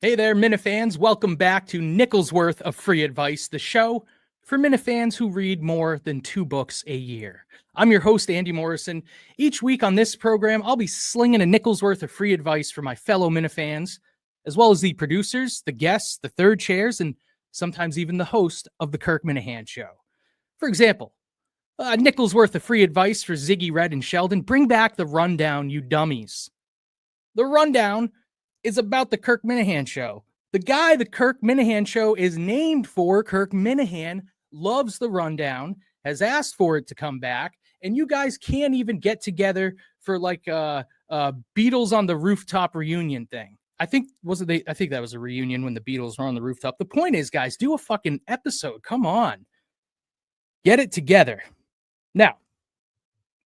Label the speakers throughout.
Speaker 1: Hey there, Minifans. Welcome back to Nickel's Worth of Free Advice, the show for Minifans who read more than 2 books a year. I'm your host, Andy Morrison. Each week on this program, I'll be slinging a nickel's worth of free advice for my fellow Minifans, as well as the producers, the guests, the third chairs, and sometimes even the host of the Kirk Minahan Show. For example, a nickel's worth of free advice for Ziggy, Red, and Sheldon. Bring back the rundown, you dummies. The rundown is about the Kirk Minahan Show. The guy the Kirk Minahan Show is named for, Kirk Minahan, loves the rundown, has asked for it to come back, and you guys can't even get together for like a Beatles on the rooftop reunion thing. I think that was a reunion when the Beatles were on the rooftop. The point is, guys, do a fucking episode. Come on. Get it together. Now,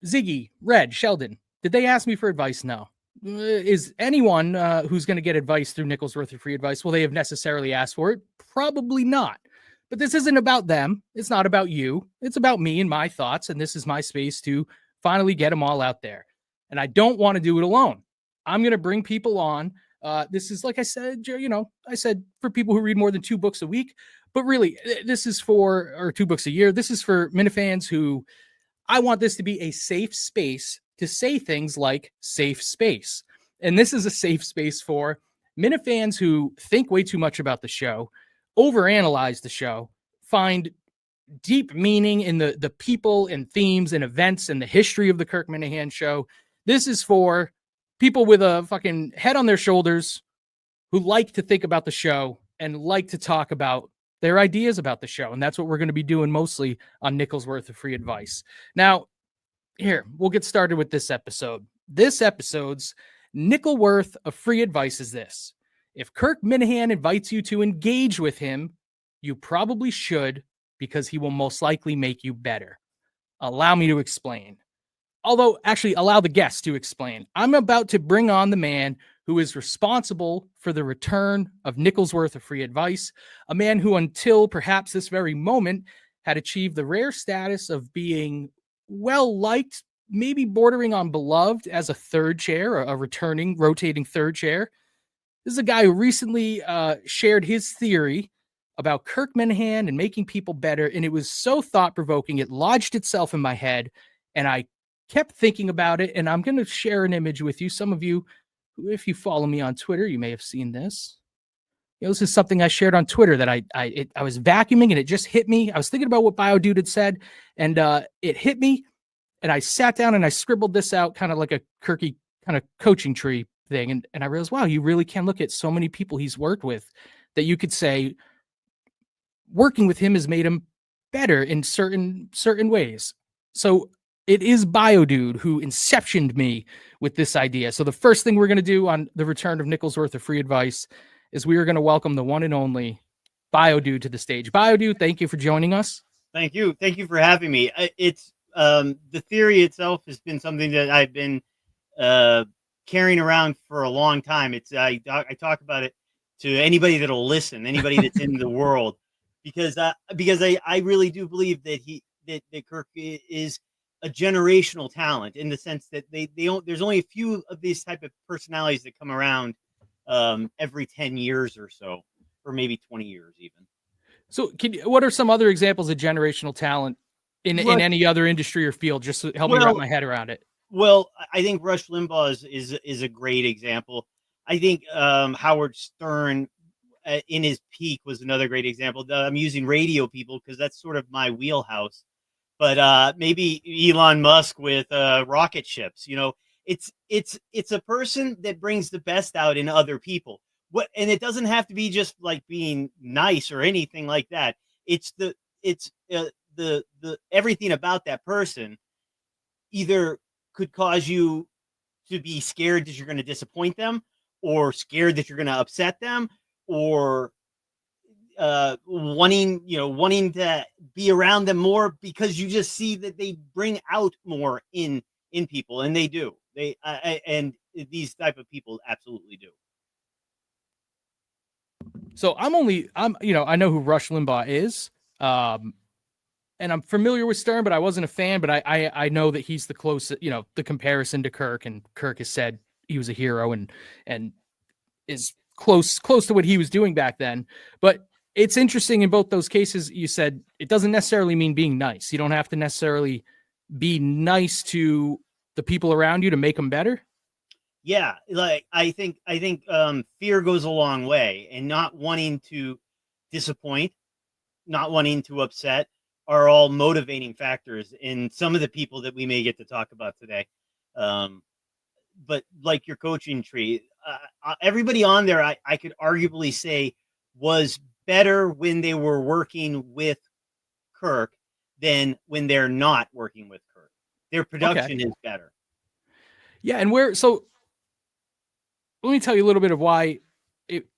Speaker 1: Ziggy, Red, Sheldon, did they ask me for advice? No. Is anyone who's going to get advice through Nickel's Worth of Free Advice, will they have necessarily asked for it? Probably not. But this isn't about them. It's not about you. It's about me and my thoughts, and this is my space to finally get them all out there. And I don't want to do it alone. I'm going to bring people on. This is, like I said, I said for people who read more than 2 books a week, but really, this is or 2 books a year. This is for Minifans who I want this to be a safe space to say things like safe space. And this is a safe space for Minifans who think way too much about the show, overanalyze the show, find deep meaning in the people and themes and events and the history of the Kirk Minahan Show. This is for people with a fucking head on their shoulders who like to think about the show and like to talk about their ideas about the show. And that's what we're going to be doing mostly on Nickel's Worth of Free Advice. Now, here, we'll get started with this episode. This episode's nickel worth of free advice is this. If Kirk Minahan invites you to engage with him, you probably should, because he will most likely make you better. Allow me to explain. Although, actually, allow the guests to explain. I'm about to bring on the man who is responsible for the return of Nickel's Worth of Free Advice, a man who, until perhaps this very moment, had achieved the rare status of being well-liked, maybe bordering on beloved as a third chair, a returning, rotating third chair. This is a guy who recently shared his theory about Kirk Minahan and making people better, and it was so thought-provoking, it lodged itself in my head, and I kept thinking about it, and I'm going to share an image with you. Some of you, if you follow me on Twitter, you may have seen this. This is something I shared on Twitter that I was vacuuming and it just hit me. I was thinking about what Bio Dude had said, and it hit me. And I sat down and I scribbled this out, kind of like a Kirky kind of coaching tree thing. And I realized, wow, you really can look at so many people he's worked with that you could say working with him has made him better in certain ways. So it is Bio Dude who inceptioned me with this idea. So the first thing we're going to do on the return of Nickel's Worth of Free Advice is we are going to welcome the one and only Bio Dude to the stage. Bio Dude, thank you for joining us.
Speaker 2: Thank you. Thank you for having me. It's the theory itself has been something that I've been carrying around for a long time. I talk about it to anybody that'll listen, anybody that's in the world, because I really do believe that Kirk is a generational talent in the sense that there's only a few of these type of personalities that come around every 10 years or so, or maybe 20 years even.
Speaker 1: So what are some other examples of generational talent in any other industry or field? Just to help me wrap my head around it.
Speaker 2: Well, I think Rush Limbaugh is a great example. I think Howard Stern in his peak was another great example. I'm using radio people because that's sort of my wheelhouse. But maybe Elon Musk with rocket ships, it's a person that brings the best out in other people. And it doesn't have to be just like being nice or anything like that. It's the everything about that person either could cause you to be scared that you're going to disappoint them, or scared that you're going to upset them, or wanting to be around them more because you just see that they bring out more in people, and they do. And these type of people absolutely do.
Speaker 1: So I know who Rush Limbaugh is, and I'm familiar with Stern, but I wasn't a fan. But I know that he's the closest, the comparison to Kirk, and Kirk has said he was a hero and is close to what he was doing back then. But it's interesting in both those cases. You said it doesn't necessarily mean being nice. You don't have to necessarily be nice to the people around you to make them better.
Speaker 2: Yeah, like I think fear goes a long way, and not wanting to disappoint, not wanting to upset are all motivating factors in some of the people that we may get to talk about today. But like your coaching tree, everybody on there, I could arguably say was better when they were working with Kirk than when they're not working with Kirk. Their production is better.
Speaker 1: Yeah, and let me tell you a little bit of why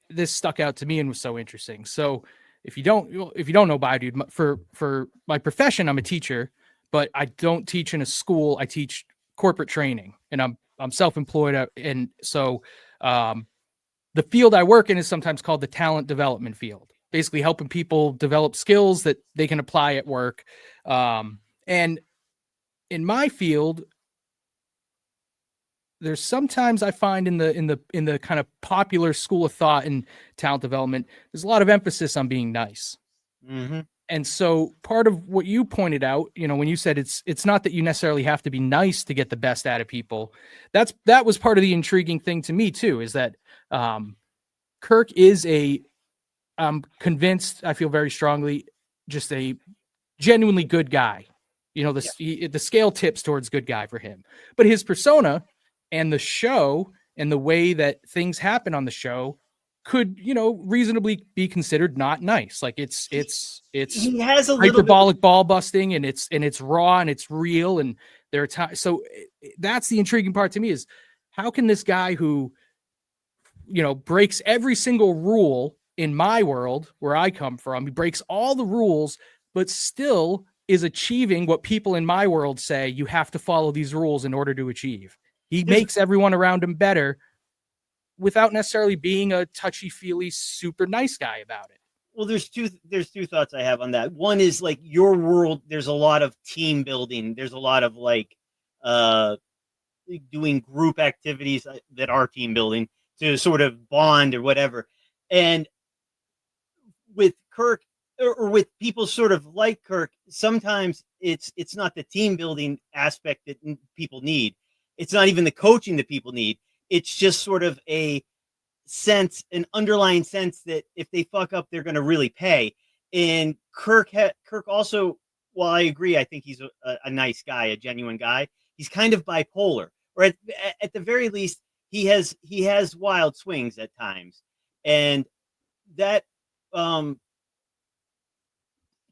Speaker 1: this stuck out to me and was so interesting. So if you don't know Biodude, for my profession, I'm a teacher, but I don't teach in a school. I teach corporate training, and I'm self-employed. And so the field I work in is sometimes called the talent development field, basically helping people develop skills that they can apply at work. And in my field, there's sometimes I find in the kind of popular school of thought in talent development, there's a lot of emphasis on being nice.
Speaker 2: Mm-hmm.
Speaker 1: And so part of what you pointed out, when you said it's not that you necessarily have to be nice to get the best out of people. That was part of the intriguing thing to me too, is that Kirk is I'm convinced, I feel very strongly, just a genuinely good guy. The scale tips towards good guy for him, but his persona and the show and the way that things happen on the show could, reasonably be considered not nice. Like it's
Speaker 2: he has a
Speaker 1: hyperbolic ball busting, and it's raw and it's real. And there are times. So that's the intriguing part to me, is how can this guy who, breaks every single rule in my world where I come from, he breaks all the rules, but still is achieving what people in my world say you have to follow these rules in order to achieve. He makes everyone around him better without necessarily being a touchy-feely, super nice guy about it.
Speaker 2: Well, there's two thoughts I have on that. One is like your world, there's a lot of team building. There's a lot of doing group activities that are team building to sort of bond or whatever. And with Kirk, or with people sort of like Kirk, sometimes it's not the team building aspect that people need. It's not even the coaching that people need. It's just sort of an underlying sense that if they fuck up, they're going to really pay. And Kirk also, while I agree, I think he's a nice guy, a genuine guy. He's kind of bipolar, or at the very least, he has wild swings at times, and that can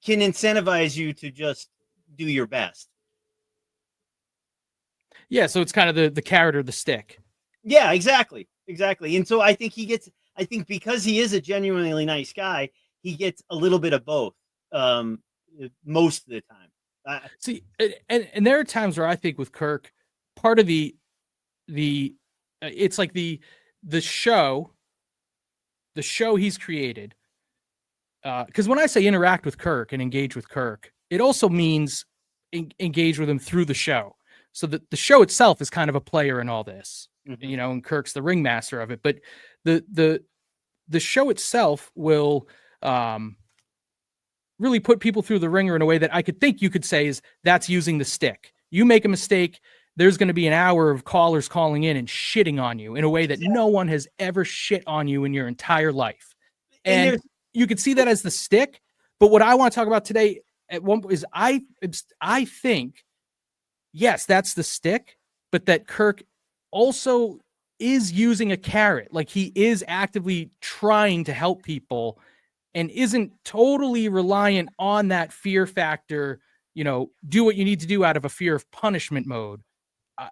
Speaker 2: incentivize you to just do your best.
Speaker 1: Yeah, so it's kind of the carrot or the stick.
Speaker 2: Yeah, exactly. And so I think because he is a genuinely nice guy, he gets a little bit of both most of the time.
Speaker 1: See, and there are times where I think with Kirk, part of the it's like the show he's created. Because when I say interact with Kirk and engage with Kirk, it also means engage with him through the show. So that the show itself is kind of a player in all this,
Speaker 2: mm-hmm.
Speaker 1: And Kirk's the ringmaster of it. But the show itself will really put people through the ringer in a way that I could think you could say is that's using the stick. You make a mistake, there's going to be an hour of callers calling in and shitting on you in a way that no one has ever shit on you in your entire life. And you could see that as the stick. But what I want to talk about today at one point is I think, yes, that's the stick, but that Kirk also is using a carrot. Like he is actively trying to help people and isn't totally reliant on that fear factor, do what you need to do out of a fear of punishment mode.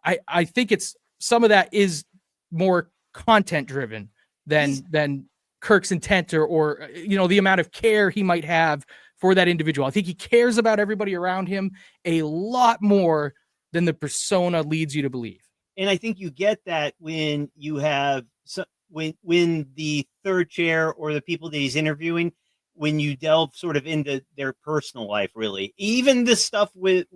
Speaker 1: I think it's some of that is more content driven than Kirk's intent or the amount of care he might have for that individual. I think he cares about everybody around him a lot more than the persona leads you to believe.
Speaker 2: And I think you get that when you have when the third chair or the people that he's interviewing, when you delve sort of into their personal life, really, even the stuff with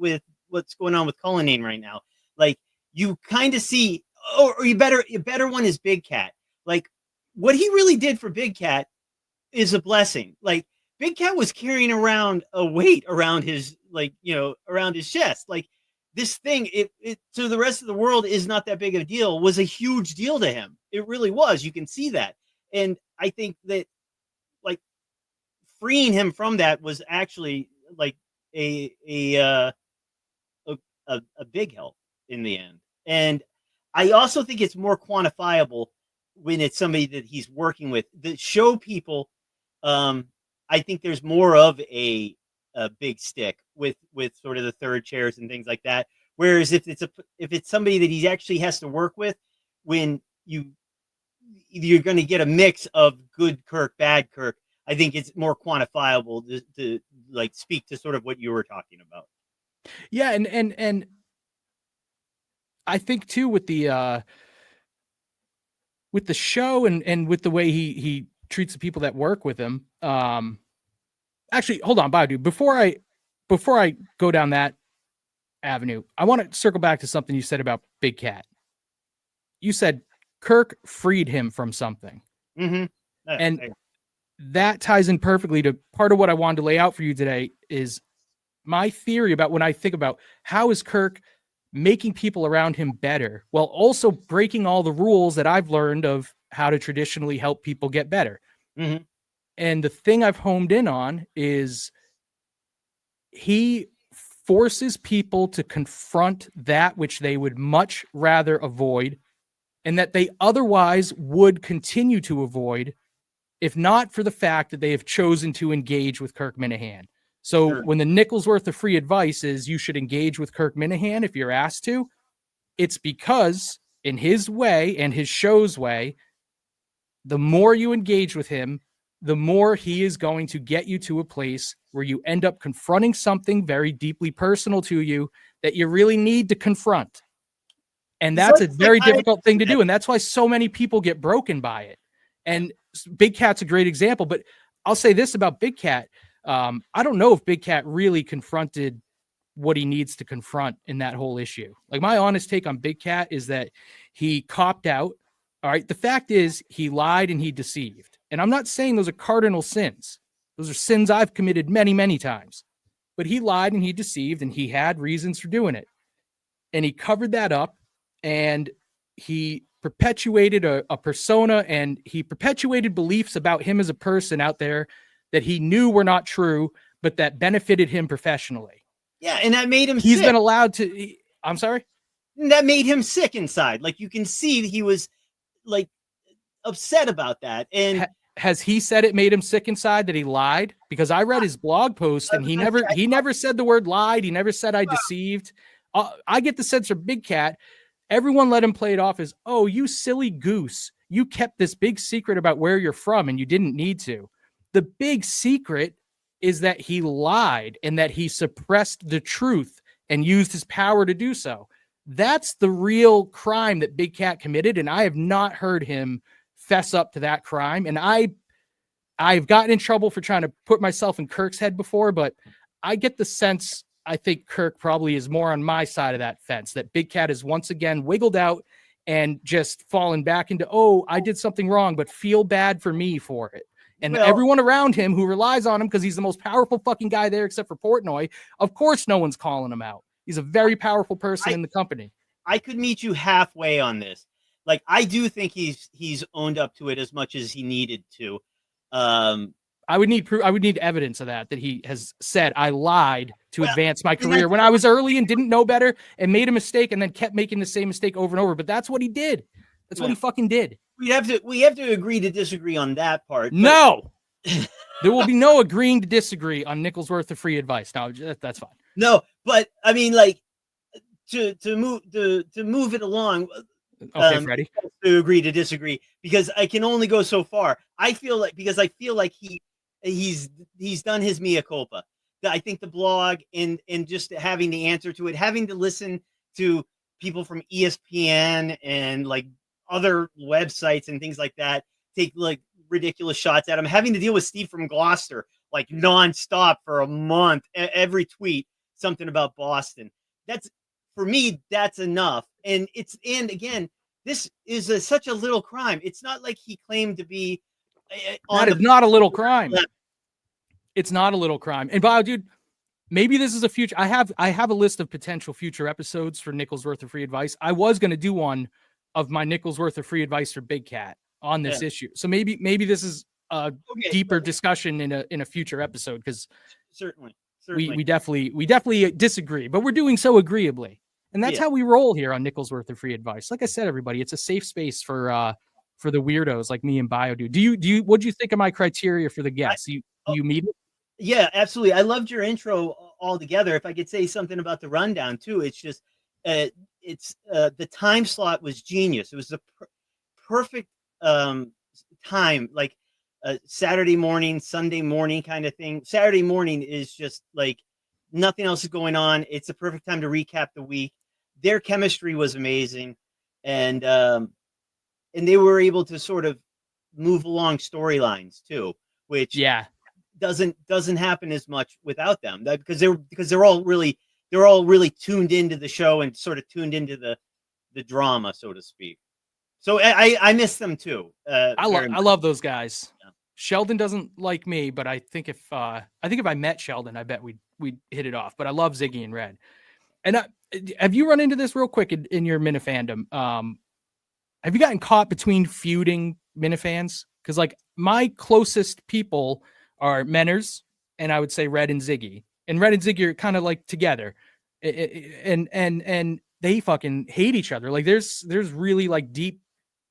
Speaker 2: what's going on with Cullinane right now, like you kind of see, or you better one is Big Cat. Like what he really did for Big Cat is a blessing. Like Big Cat was carrying around a weight around his, like, around his chest. Like this thing, it to the rest of the world is not that big of a deal, was a huge deal to him. It really was. You can see that. And I think that, like, freeing him from that was actually like a big help in the end. And I also think it's more quantifiable when it's somebody that he's working with. The show people, I think there's more of a big stick with sort of the third chairs and things like that. Whereas if it's somebody that he actually has to work with, when you're going to get a mix of good Kirk, bad Kirk, I think it's more quantifiable to like speak to sort of what you were talking about.
Speaker 1: Yeah, and I think too with the show and with the way he treats the people that work with him. Actually, hold on, Badu. Before I go down that avenue, I want to circle back to something you said about Big Cat. You said Kirk freed him from something.
Speaker 2: Mm-hmm.
Speaker 1: And that ties in perfectly to part of what I wanted to lay out for you today is my theory about when I think about how is Kirk making people around him better while also breaking all the rules that I've learned of how to traditionally help people get better.
Speaker 2: Mm-hmm.
Speaker 1: And the thing I've homed in on is he forces people to confront that which they would much rather avoid and that they otherwise would continue to avoid if not for the fact that they have chosen to engage with Kirk Minahan. So
Speaker 2: Sure.
Speaker 1: when the nickel's worth of free advice is you should engage with Kirk Minahan if you're asked to, it's because in his way and his show's way, the more you engage with him, the more he is going to get you to a place where you end up confronting something very deeply personal to you that you really need to confront. And that's a very difficult thing to do. And that's why so many people get broken by it. And Big Cat's a great example, but I'll say this about Big Cat. I don't know if Big Cat really confronted what he needs to confront in that whole issue. Like my honest take on Big Cat is that he copped out. All right. The fact is he lied and he deceived. And I'm not saying those are cardinal sins. Those are sins I've committed many, many times. But he lied and he deceived and he had reasons for doing it. And he covered that up and he perpetuated a persona and he perpetuated beliefs about him as a person out there that he knew were not true, but that benefited him professionally.
Speaker 2: Yeah, and that made him
Speaker 1: He's
Speaker 2: sick.
Speaker 1: Been allowed to... I'm sorry?
Speaker 2: That made him sick inside. Like you can see that he was like upset about that. And
Speaker 1: has he said it made him sick inside that he lied? Because I read his blog post and he never said the word lied. He never said I deceived. I get the sense from Big Cat, everyone let him play it off as, oh, you silly goose. You kept this big secret about where you're from and you didn't need to. The big secret is that he lied and that he suppressed the truth and used his power to do so. That's the real crime that Big Cat committed. And I have not heard him fess up to that crime. And I've gotten in trouble for trying to put myself in Kirk's head before, but I get the sense I think Kirk probably is more on my side of that fence, that Big Cat has once again wiggled out and just fallen back into, oh, I did something wrong, but feel bad for me for it. And everyone around him who relies on him because he's the most powerful fucking guy there except for Portnoy, of course no one's calling him out. He's a very powerful person in the company. I
Speaker 2: could meet you halfway on this. Like, I do think he's owned up to it as much as he needed to.
Speaker 1: I would need evidence of that he has said, I lied to advance my career when I was early and didn't know better and made a mistake and then kept making the same mistake over and over. But that's what he did. That's what he fucking did.
Speaker 2: We have to agree to disagree on that part.
Speaker 1: No, there will be no agreeing to disagree on Nickel's worth of free advice. No, that's fine.
Speaker 2: No, but I mean, like to move it along.
Speaker 1: Okay, Freddie.
Speaker 2: To agree to disagree because I can only go so far. I feel like he's done his mea culpa. I think the blog and just having the answer to it, having to listen to people from ESPN and like other websites and things like that take like ridiculous shots at him, having to deal with Steve from Gloucester like nonstop for a month, every tweet something about Boston. That's for me, that's enough. And again, this is such a little crime. It's not like he claimed to be
Speaker 1: That is not a little crime. It's not a little crime. And Bio, dude, maybe this is a future. I have a list of potential future episodes for Nickels Worth of Free Advice. I was going to do one of my Nickels Worth of Free Advice for Big Cat on this issue. So maybe this is a deeper discussion in a future episode, because
Speaker 2: certainly
Speaker 1: we definitely disagree, but we're doing so agreeably. And that's how we roll here on Nickels Worth of Free Advice. Like I said, everybody, it's a safe space for the weirdos like me and Bio do. What do you think of my criteria for the guests? You meet it?
Speaker 2: Yeah, absolutely. I loved your intro altogether. If I could say something about the rundown too, it's just the time slot was genius. It was the perfect time, like Saturday morning, Sunday morning kind of thing. Saturday morning is just like nothing else is going on. It's a perfect time to recap the week. Their chemistry was amazing, and they were able to sort of move along storylines too, which doesn't happen as much without them. Because they're all really tuned into the show and sort of tuned into the drama, so to speak. So I miss them too.
Speaker 1: I love those guys. Yeah. Sheldon doesn't like me, but I think if I met Sheldon, I bet we'd hit it off. But I love Ziggy and Red. And have you run into this real quick in your Minifandom? Have you gotten caught between feuding Minifans? Because like my closest people are Menners, and I would say Red and Ziggy. And Red and Ziggy are kind of like together, and they fucking hate each other. Like there's really like deep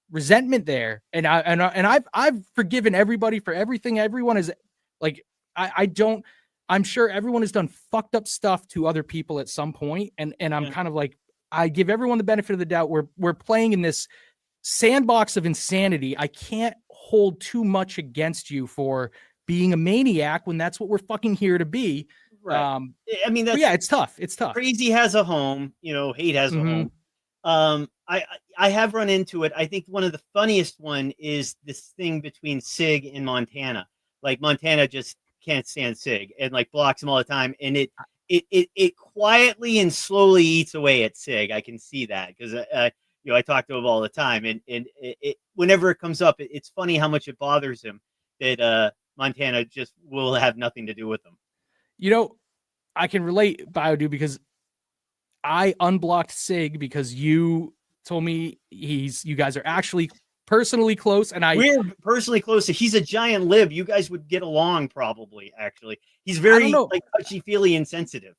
Speaker 1: resentment there, and I've forgiven everybody for everything. Everyone is like, I'm sure everyone has done fucked up stuff to other people at some point, and I'm kind of like, I give everyone the benefit of the doubt. We're playing in this sandbox of insanity. I can't hold too much against you for being a maniac when that's what we're fucking here to be.
Speaker 2: Right. I mean,
Speaker 1: it's tough. It's tough.
Speaker 2: Crazy has a home, hate has a home. I have run into it. I think one of the funniest one is this thing between Sig and Montana. Like Montana just can't stand Sig and like blocks him all the time. And it quietly and slowly eats away at Sig. I can see that because, I talk to him all the time. And it whenever it comes up, it's funny how much it bothers him that Montana just will have nothing to do with them.
Speaker 1: I can relate, Biodu, because I unblocked Sig because you told me you guys are actually personally close, and we're
Speaker 2: personally close. He's a giant lib. You guys would get along probably. Actually, he's very like touchy-feely and sensitive.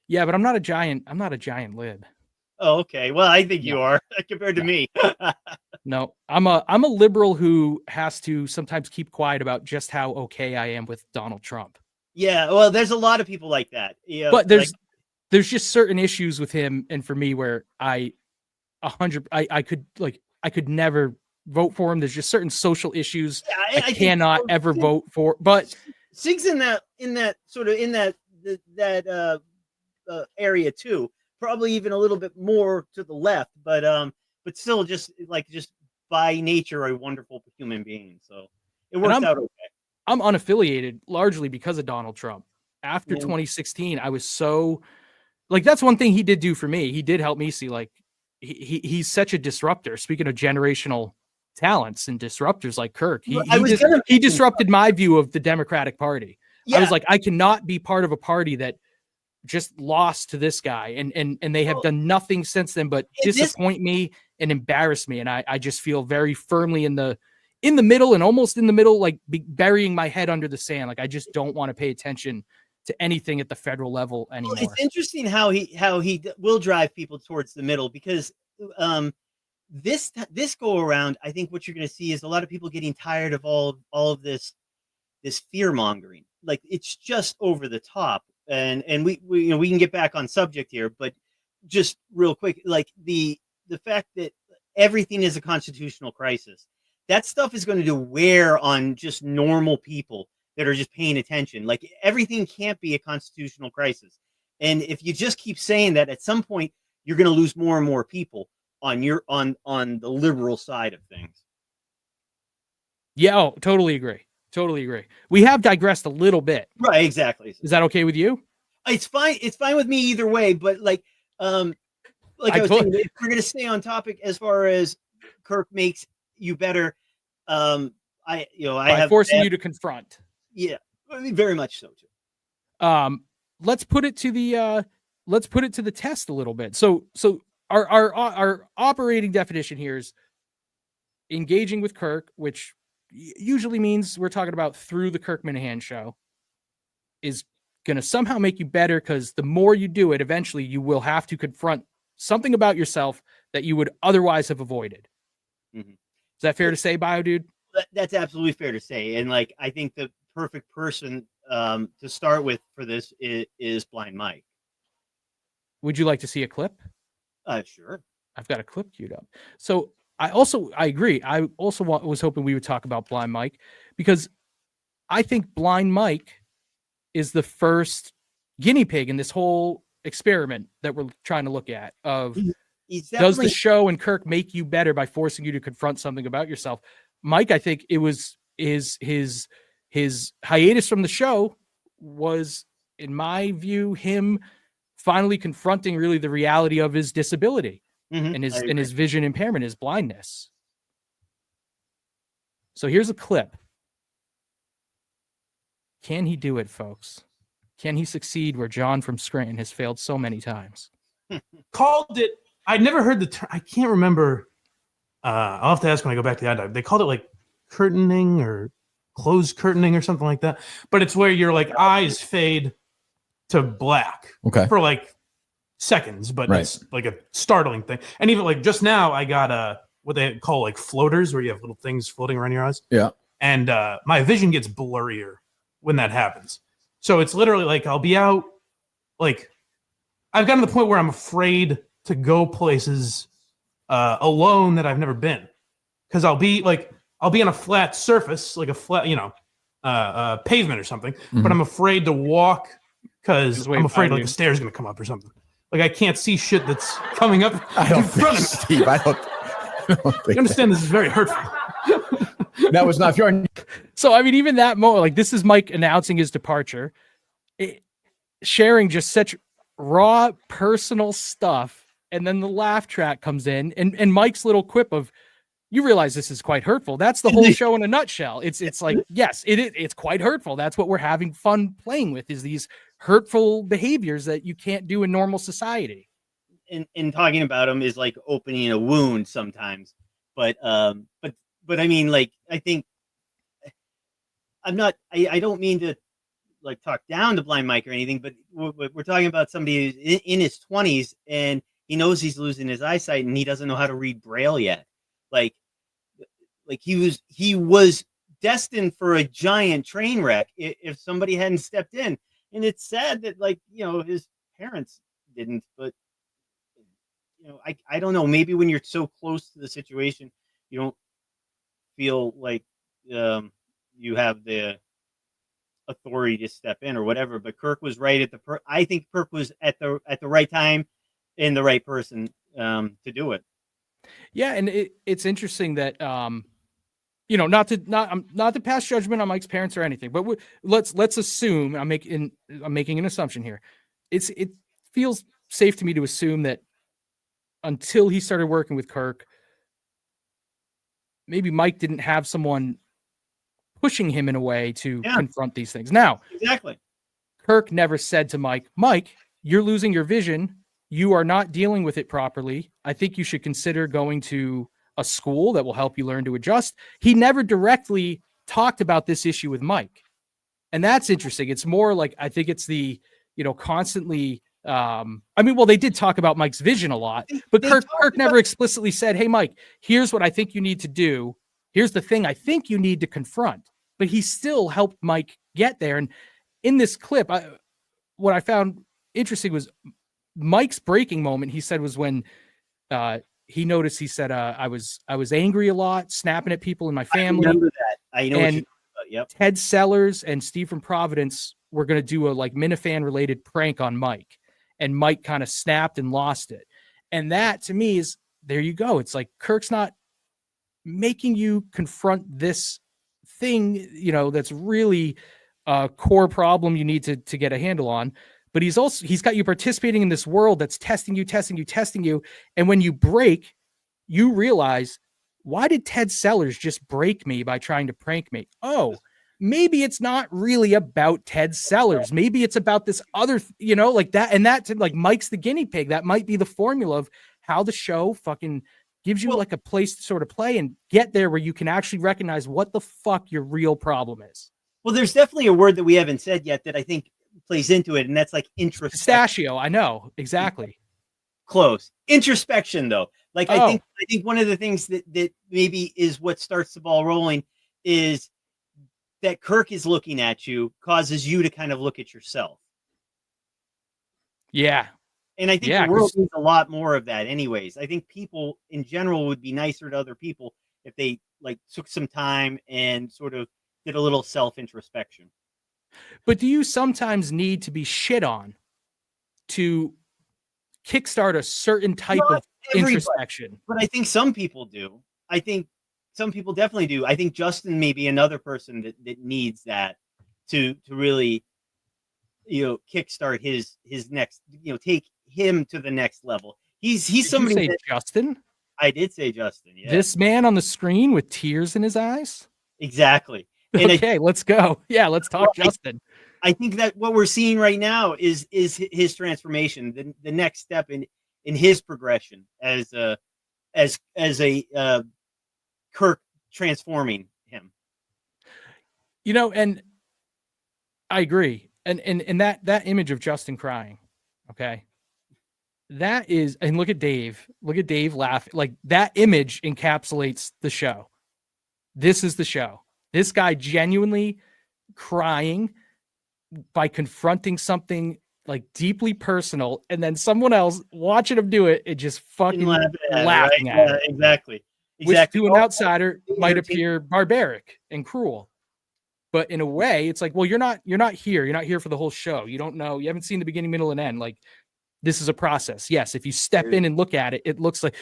Speaker 1: Yeah, but I'm not a giant lib.
Speaker 2: Oh, okay. Well, I think you are compared to me.
Speaker 1: No, I'm a liberal who has to sometimes keep quiet about just how okay I am with Donald Trump.
Speaker 2: Yeah, well, there's a lot of people like that.
Speaker 1: But there's just certain issues with him, and for me, where I could never vote for him. There's just certain social issues I cannot ever vote for. But
Speaker 2: Sig's in that area too. Probably even a little bit more to the left, but still just by nature a wonderful human being. So it worked out okay.
Speaker 1: I'm unaffiliated largely because of Donald Trump. After 2016, I was so like, that's one thing he did do for me. He did help me see like he's such a disruptor. Speaking of generational talents and disruptors like Kirk, he disrupted my view of the Democratic Party. Yeah. I was like, I cannot be part of a party that just lost to this guy, and they have done nothing since then but disappoint me and embarrass me. And I just feel very firmly in the middle, and almost in the middle, like burying my head under the sand. Like I just don't want to pay attention to anything at the federal level anymore.
Speaker 2: Well, it's interesting how he will drive people towards the middle, because this go around, I think what you're going to see is a lot of people getting tired of all of this fear mongering. Like it's just over the top. And we can get back on subject here, but just real quick, like the fact that everything is a constitutional crisis, that stuff is going to wear on just normal people that are just paying attention. Like everything can't be a constitutional crisis. And if you just keep saying that, at some point you're going to lose more and more people on the liberal side of things.
Speaker 1: Yeah, totally agree. We have digressed a little bit.
Speaker 2: Right, exactly.
Speaker 1: Is that okay with you?
Speaker 2: It's fine. It's fine with me either way. But like I was saying, if we're going to stay on topic as far as Kirk makes you better. I
Speaker 1: By
Speaker 2: have
Speaker 1: forcing you to confront.
Speaker 2: Yeah, I mean, very much so
Speaker 1: too. Let's put it to the test a little bit. So our operating definition here is engaging with Kirk, which usually means we're talking about through the Kirk Minahan show, is going to somehow make you better, because the more you do it, eventually you will have to confront something about yourself that you would otherwise have avoided. Mm-hmm. Is that fair to say, Bio Dude?
Speaker 2: That's absolutely fair to say. And like, I think the perfect person to start with for this is Blind Mike.
Speaker 1: Would you like to see a clip?
Speaker 2: Sure.
Speaker 1: I've got a clip queued up. So I agree. I also was hoping we would talk about Blind Mike, because I think Blind Mike is the first guinea pig in this whole experiment that we're trying to look at of does the show and Kirk make you better by forcing you to confront something about yourself? Mike, I think it was his hiatus from the show was, in my view, him finally confronting really the reality of his disability and his vision impairment, his blindness. So here's a clip. Can he do it, folks? Can he succeed where John from Scranton has failed so many times?
Speaker 3: Called it. I never heard the term. I can't remember. I'll have to ask when I go back to the ad dive. They called it like curtaining or closed curtaining or something like that. But it's where your like eyes fade to black for like seconds, but it's like a startling thing. And even like just now, I got what they call like floaters, where you have little things floating around your eyes.
Speaker 4: Yeah.
Speaker 3: And my vision gets blurrier when that happens. So it's literally like I'll be out, like I've gotten to the point where I'm afraid to go places alone that I've never been, because I'll be on a flat surface, like a flat, pavement or something, but I'm afraid to walk because I'm afraid like the stairs is going to come up or something. Like I can't see shit that's coming up in front of me.
Speaker 4: Steve, I don't think
Speaker 3: you understand this is very hurtful.
Speaker 4: That was not your.
Speaker 1: So I mean, even that moment, like this is Mike announcing his departure, sharing just such raw personal stuff, and then the laugh track comes in, and Mike's little quip of, "You realize this is quite hurtful." That's the whole show in a nutshell. It's like, yes, it's quite hurtful. That's what we're having fun playing with, is these hurtful behaviors that you can't do in normal society.
Speaker 2: And talking about them is like opening a wound sometimes, but I mean, like, I think I don't mean to like talk down to Blind Mike or anything, but we're talking about somebody in his 20s and he knows he's losing his eyesight and he doesn't know how to read Braille yet. Like he was destined for a giant train wreck if somebody hadn't stepped in. And it's sad that, like, his parents didn't, but I don't know, maybe when you're so close to the situation, you don't feel like you have the authority to step in or whatever. But Kirk was right at I think Kirk was at the right time and the right person to do it.
Speaker 1: Yeah, and it's interesting that not to pass judgment on Mike's parents or anything, but let's assume I'm making an assumption here. It feels safe to me to assume that until he started working with Kirk, maybe Mike didn't have someone pushing him in a way to confront these things. Now,
Speaker 2: exactly.
Speaker 1: Kirk never said to Mike, "You're losing your vision. You are not dealing with it properly. I think you should consider going to a school that will help you learn to adjust." He never directly talked about this issue with Mike. And that's interesting. It's more like, I think it's the, constantly, they did talk about Mike's vision a lot, but Kirk never explicitly said, "Hey, Mike, here's what I think you need to do. Here's the thing I think you need to confront." But he still helped Mike get there. And in this clip, what I found interesting was Mike's breaking moment, he said, was when he noticed, he said, I was angry a lot, snapping at people in my family.
Speaker 2: I remember that. I know.
Speaker 1: And yep. Ted Sellers and Steve from Providence were going to do a like Minifan related prank on Mike. And Mike kind of snapped and lost it. And that to me is, there you go. It's like Kirk's not making you confront this thing, that's really a core problem you need to get a handle on. But he's got you participating in this world that's testing you. And when you break, you realize, why did Ted Sellers just break me by trying to prank me? Oh, maybe it's not really about Ted Sellers. Maybe it's about this other, like that. And that, like, Mike's the guinea pig. That might be the formula of how the show fucking gives you like a place to sort of play and get there where you can actually recognize what the fuck your real problem is.
Speaker 2: Well, there's definitely a word that we haven't said yet that I think plays into it, and that's like introspection.
Speaker 1: Pistachio, I know, exactly.
Speaker 2: Close. Introspection, though. Like, I think one of the things that maybe is what starts the ball rolling is that Kirk is looking at you, causes you to kind of look at yourself.
Speaker 1: Yeah.
Speaker 2: And I think the world needs a lot more of that anyways. I think people in general would be nicer to other people if they like took some time and sort of did a little self-introspection.
Speaker 1: But do you sometimes need to be shit on to kickstart a certain type of introspection?
Speaker 2: But I think some people do. I think some people definitely do. I think Justin may be another person that needs that to really, kickstart his next, take him to the next level. He's somebody.
Speaker 1: Did you say Justin?
Speaker 2: I did say Justin. Yeah.
Speaker 1: This man on the screen with tears in his eyes.
Speaker 2: Exactly. And
Speaker 1: okay, let's go. Yeah, let's talk Justin.
Speaker 2: I think that what we're seeing right now is his transformation, the next step in his progression as a Kirk transforming him.
Speaker 1: And I agree. And that image of Justin crying, okay, that is, and look at Dave laugh. Like, that image encapsulates the show. This is the show. This guy genuinely crying by confronting something like deeply personal, and then someone else watching him do it and just fucking laughing at it.
Speaker 2: Exactly.
Speaker 1: Which to an outsider might appear barbaric and cruel. But in a way, it's like, well, you're not here. You're not here for the whole show. You don't know. You haven't seen the beginning, middle, and end. Like, this is a process. Yes, if you step in and look at it, it looks like,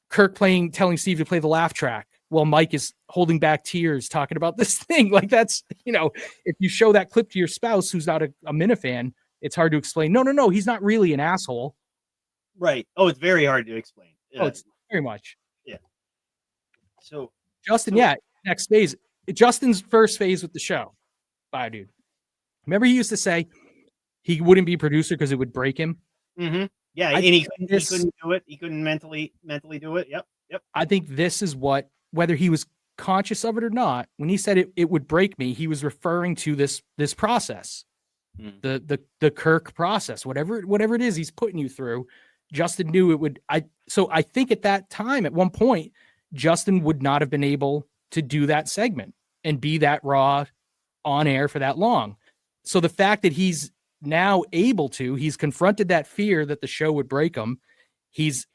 Speaker 1: Kirk telling Steve to play the laugh track while Mike is holding back tears talking about this thing. Like, that's, if you show that clip to your spouse who's not a Minifan, it's hard to explain. No, he's not really an asshole.
Speaker 2: Right. Oh, it's very hard to explain.
Speaker 1: It's very much.
Speaker 2: Yeah. So
Speaker 1: Justin, next phase. Justin's first phase with the show. Bye, dude. Remember, he used to say he wouldn't be a producer because it would break him.
Speaker 2: Mm-hmm. Yeah, and he couldn't do it. He couldn't mentally do it. Yep.
Speaker 1: I think this is what, whether he was conscious of it or not, when he said it would break me, he was referring to this process, the Kirk process, whatever it is he's putting you through. Justin knew it would. So I think at that time, at one point, Justin would not have been able to do that segment and be that raw on air for that long. So the fact that he's now able to, he's confronted that fear that the show would break him.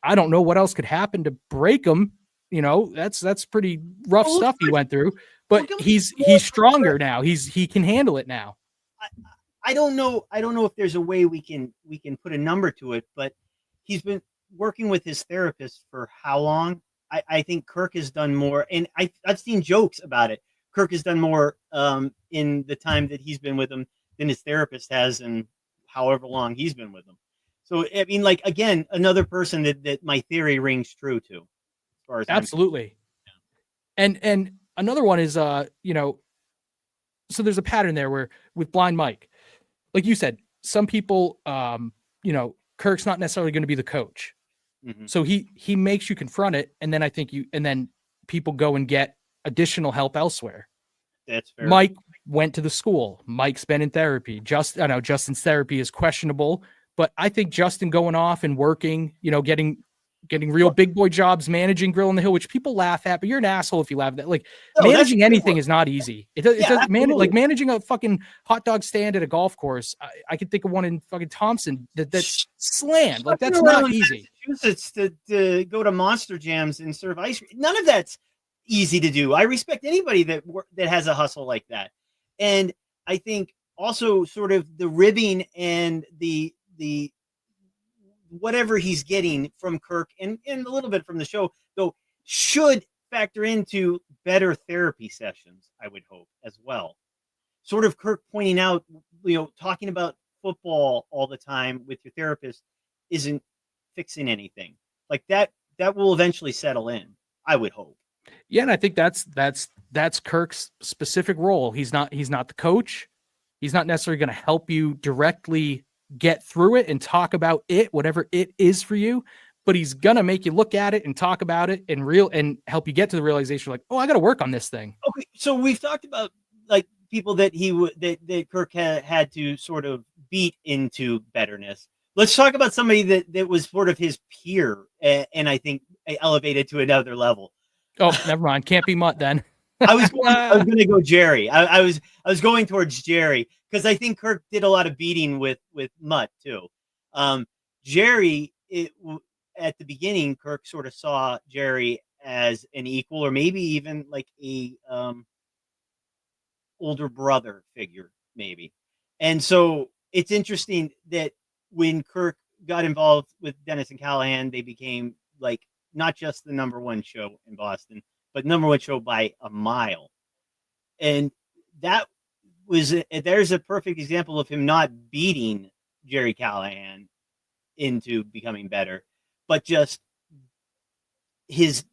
Speaker 1: I don't know what else could happen to break him. That's pretty rough stuff he went through, but he's stronger now. He can handle it now.
Speaker 2: I don't know if there's a way we can put a number to it, but he's been working with his therapist for how long? I think Kirk has done more, and I've seen jokes about it. Kirk has done more in the time that he's been with him than his therapist has in however long he's been with him. So, I mean, like, again, another person that my theory rings true to. As far as
Speaker 1: absolutely. And another one is, so there's a pattern there where with Blind Mike, like you said, some people, Kirk's not necessarily going to be the coach. Mm-hmm. So he makes you confront it. And then I think then people go and get additional help elsewhere.
Speaker 2: That's fair.
Speaker 1: Mike went to the school. Mike's been in therapy. I know Justin's therapy is questionable, but I think Justin going off and working, getting real big boy jobs, managing Grill on the Hill, which people laugh at, but you're an asshole if you laugh at that. Like, managing anything is not easy. It does like managing a fucking hot dog stand at a golf course. I could think of one in fucking Thompson that's slammed. Like, that's not easy.
Speaker 2: Massachusetts to go to Monster Jams and serve ice cream. None of that's easy to do. I respect anybody that has a hustle like that. And I think also sort of the ribbing and the whatever he's getting from Kirk and a little bit from the show, though, should factor into better therapy sessions, I would hope, as well. Sort of Kirk pointing out, talking about football all the time with your therapist isn't fixing anything. Like that will eventually settle in, I would hope.
Speaker 1: Yeah, and I think that's Kirk's specific role. He's not the coach. He's not necessarily going to help you directly get through it and talk about it, whatever it is for you, but he's going to make you look at it and talk about it and help you get to the realization like, oh, I got to work on this thing.
Speaker 2: Okay, so we've talked about like people that that Kirk had to sort of beat into betterness. Let's talk about somebody that was sort of his peer, and I think elevated to another level.
Speaker 1: Oh, never mind. Can't be Mut then.
Speaker 2: I was going to go Jerry. I was going towards Jerry because I think Kirk did a lot of beating with Mut too. Jerry, at the beginning, Kirk sort of saw Jerry as an equal, or maybe even like a older brother figure, maybe. And so it's interesting that when Kirk got involved with Dennis and Callahan, they became like not just the #1 show in Boston, but #1 show by a mile. And that was there's a perfect example of him not beating Jerry Callahan into becoming better, but just this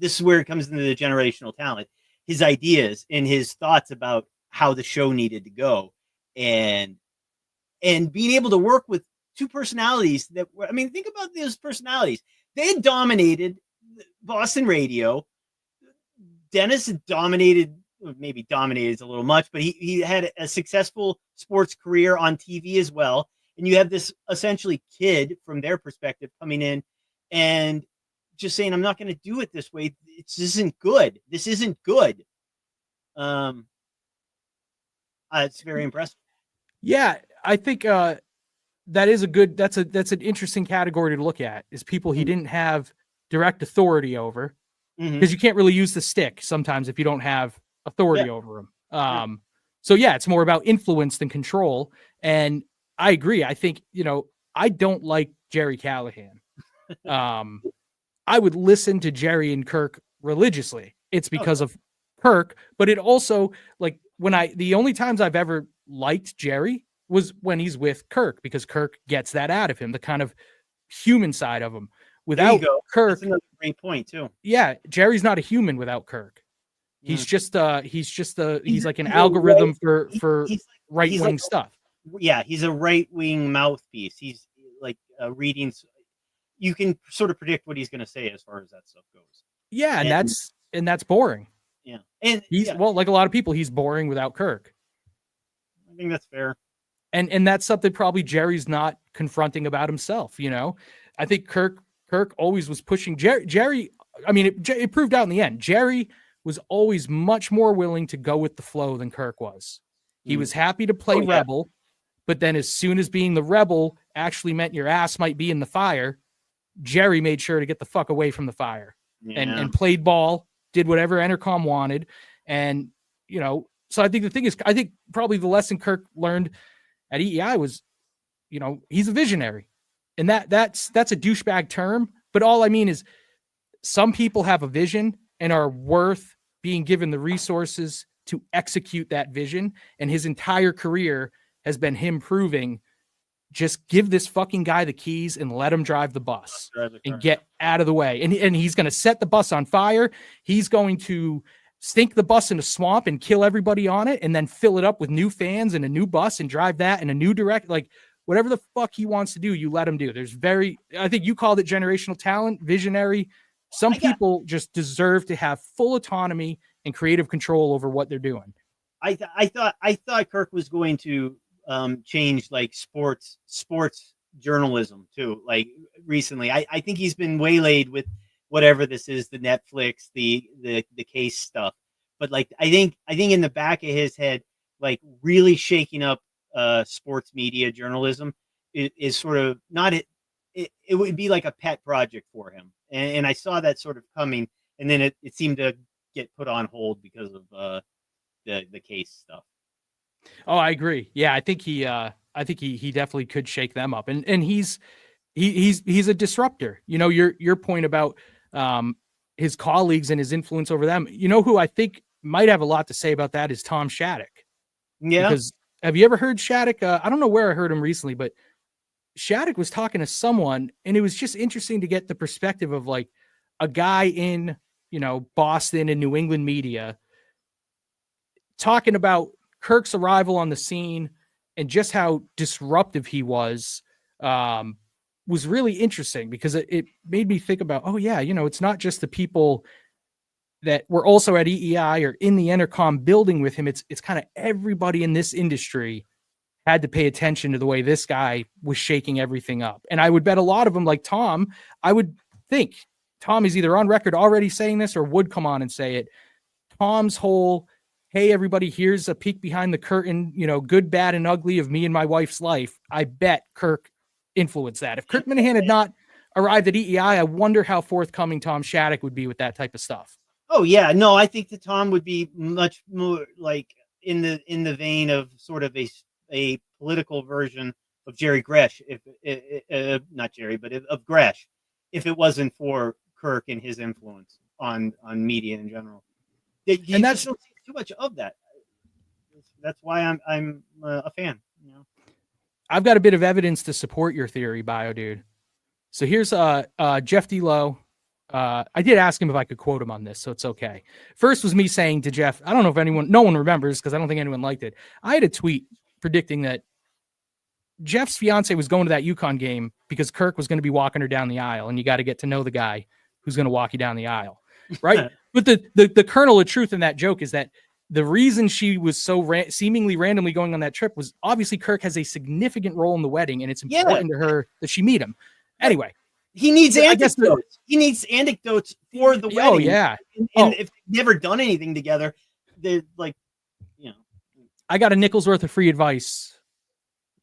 Speaker 2: is where it comes into the generational talent, his ideas and his thoughts about how the show needed to go, and being able to work with two personalities that were, I mean, think about those personalities. They had dominated Boston radio. Dennis had dominated, maybe dominated is a little much, but he had a successful sports career on TV as well. And you have this essentially kid from their perspective coming in and just saying, I'm not going to do it this way. This isn't good. This isn't good. It's very impressive.
Speaker 1: Yeah, I think that's an interesting category to look at, is people he didn't have direct authority over, because you can't really use the stick sometimes if you don't have authority over him. So yeah, it's more about influence than control. And I agree. I think, I don't like Jerry Callahan. I would listen to Jerry and Kirk religiously. It's because of Kirk, but it also, like, the only times I've ever liked Jerry was when he's with Kirk, because Kirk gets that out of him, the kind of human side of him. Without Kirk,
Speaker 2: that's another great point too.
Speaker 1: Yeah, Jerry's not a human without Kirk. He's just he's like an algorithm for right-wing stuff.
Speaker 2: Yeah, he's a right-wing mouthpiece. He's like reading. You can sort of predict what he's going to say as far as that stuff goes.
Speaker 1: Yeah, and that's boring.
Speaker 2: Yeah, and
Speaker 1: he's like a lot of people, he's boring without Kirk.
Speaker 2: I think that's fair.
Speaker 1: And that's something probably Jerry's not confronting about himself. I think Kirk always was pushing Jerry. I mean, it proved out in the end. Jerry was always much more willing to go with the flow than Kirk was. He was happy to play rebel, but then as soon as being the rebel actually meant your ass might be in the fire, Jerry made sure to get the fuck away from the fire and played ball, did whatever Entercom wanted. And, so I think the thing is, I think probably the lesson Kirk learned at EEI was, he's a visionary, and that's a douchebag term. But all I mean is, some people have a vision and are worth being given the resources to execute that vision. And his entire career has been him proving, just give this fucking guy the keys and let him drive the bus and get out of the way. And he's going to set the bus on fire. He's going to stink the bus in a swamp and kill everybody on it, and then fill it up with new fans and a new bus and drive that in a new direct. Like, whatever the fuck he wants to do, you let him do. I think you called it generational talent, visionary. Some people just deserve to have full autonomy and creative control over what they're doing.
Speaker 2: I thought Kirk was going to change like sports journalism too. Like recently, I think he's been waylaid with whatever this is, the Netflix, the case stuff. But like, I think in the back of his head, like really shaking up sports media journalism is sort of not it. It would be like a pet project for him. And I saw that sort of coming, and then it seemed to get put on hold because of the case stuff.
Speaker 1: Oh, I agree. Yeah, I think he definitely could shake them up, and he's a disruptor. Your point about his colleagues and his influence over them. Who I think might have a lot to say about that is Tom Shattuck.
Speaker 2: Yeah.
Speaker 1: Because have you ever heard Shattuck? I don't know where I heard him recently, but Shattuck was talking to someone, and it was just interesting to get the perspective of like a guy in Boston and New England media talking about Kirk's arrival on the scene and just how disruptive he was really interesting, because it made me think about, oh yeah, it's not just the people that were also at EEI or in the Intercom building with him. It's kind of everybody in this industry had to pay attention to the way this guy was shaking everything up. And I would bet a lot of them, like Tom, I would think Tom is either on record already saying this or would come on and say it. Tom's whole, hey, everybody, here's a peek behind the curtain, good, bad, and ugly of me and my wife's life. I bet Kirk influenced that. If Kirk Minahan had not arrived at EEI, I wonder how forthcoming Tom Shattuck would be with that type of stuff.
Speaker 2: Oh yeah, no, I think that Tom would be much more like in the vein of sort of a political version of Jerry Gresh, if not Jerry, but of Gresh, if it wasn't for Kirk and his influence on media in general. And that's don't see too much of that. That's why I'm a fan.
Speaker 1: I've got a bit of evidence to support your theory, Bio Dude. So here's Jeff D-Low. I did ask him if I could quote him on this, so it's okay. First was me saying to Jeff, I don't know if no one remembers because I don't think anyone liked it. I had a tweet predicting that Jeff's fiance was going to that UConn game because Kirk was going to be walking her down the aisle, and you got to get to know the guy who's going to walk you down the aisle, right? But the kernel of truth in that joke is that the reason she was so seemingly randomly going on that trip was obviously Kirk has a significant role in the wedding, and it's important to her that she meet him. Anyway,
Speaker 2: he needs anecdotes. He needs anecdotes for the wedding.
Speaker 1: Oh yeah,
Speaker 2: and if they've never done anything together, they're like,
Speaker 1: I got a nickel's worth of free advice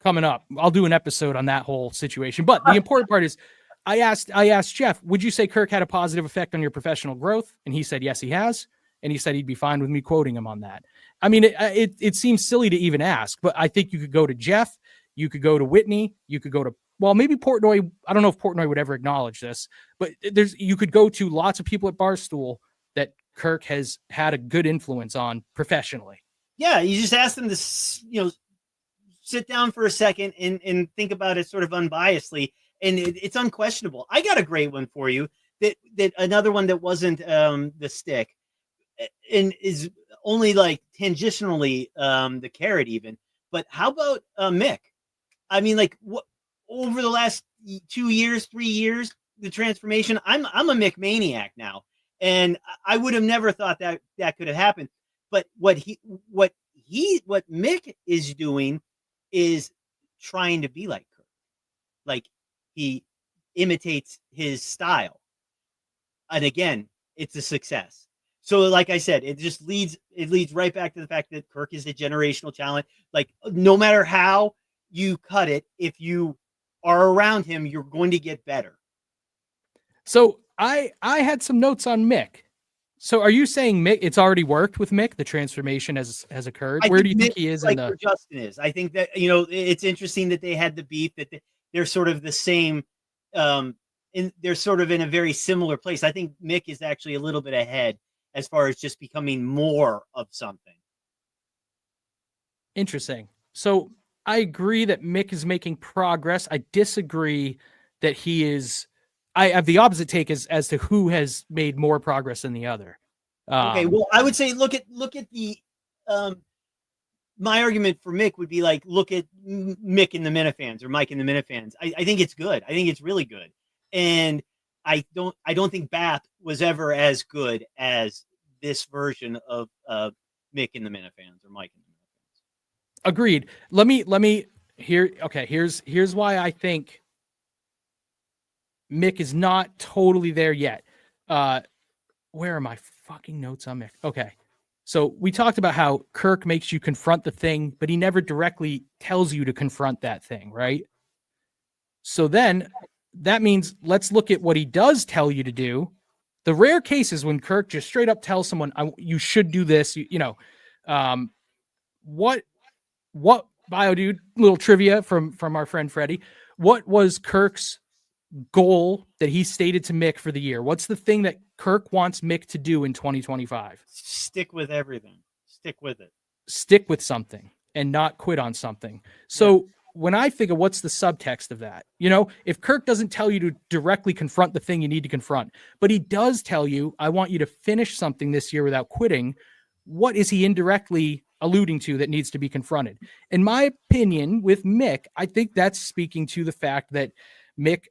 Speaker 1: coming up. I'll do an episode on that whole situation. But the important part is, I asked Jeff, would you say Kirk had a positive effect on your professional growth? And he said, yes, he has. And he said he'd be fine with me quoting him on that. I mean, it seems silly to even ask, but I think you could go to Jeff, you could go to Whitney, you could go to, well, maybe Portnoy. I don't know if Portnoy would ever acknowledge this, but you could go to lots of people at Barstool that Kirk has had a good influence on professionally.
Speaker 2: Yeah, you just ask them to, sit down for a second and think about it sort of unbiasedly, and it's unquestionable. I got a great one for you. That another one that wasn't the stick, and is only like tangentially the carrot even. But how about Mick? I mean, like what over the last 2 years, 3 years, the transformation. I'm a Mick maniac now, and I would have never thought that could have happened. But what Mick is doing is trying to be like Kirk. Like he imitates his style. And again, it's a success. So like I said, it leads right back to the fact that Kirk is a generational talent. Like no matter how you cut it, if you are around him, you're going to get better.
Speaker 1: So I had some notes on Mick. So are you saying Mick, it's already worked with Mick? The transformation has occurred? Where do you think he is?
Speaker 2: Like where Justin is. I think that, it's interesting that they had the beef, that they're sort of the same, they're sort of in a very similar place. I think Mick is actually a little bit ahead as far as just becoming more of something.
Speaker 1: Interesting. So I agree that Mick is making progress. I disagree that he is. I have the opposite take as to who has made more progress than the other.
Speaker 2: Okay, well, I would say look at the. My argument for Mick would be like, look at Mick and the Minifans or Mike and the Minifans. I think it's good. I think it's really good, and I don't think Bath was ever as good as this version of Mick and the Minifans or Mike and the Minifans.
Speaker 1: Agreed. Let me here. Okay, here's why I think Mick is not totally there yet. Where are my fucking notes on Mick? Okay. So we talked about how Kirk makes you confront the thing, but he never directly tells you to confront that thing, right? So then that means let's look at what he does tell you to do. The rare cases when Kirk just straight up tells someone, you should do this, what Bio Dude, little trivia from our friend Freddie. What was Kirk's goal that he stated to Mick for the year? What's the thing that Kirk wants Mick to do in 2025?
Speaker 2: Stick with everything. Stick with it.
Speaker 1: Stick with something and not quit on something. So when I figure what's the subtext of that, if Kirk doesn't tell you to directly confront the thing you need to confront, but he does tell you, I want you to finish something this year without quitting. What is he indirectly alluding to that needs to be confronted? In my opinion, with Mick, I think that's speaking to the fact that Mick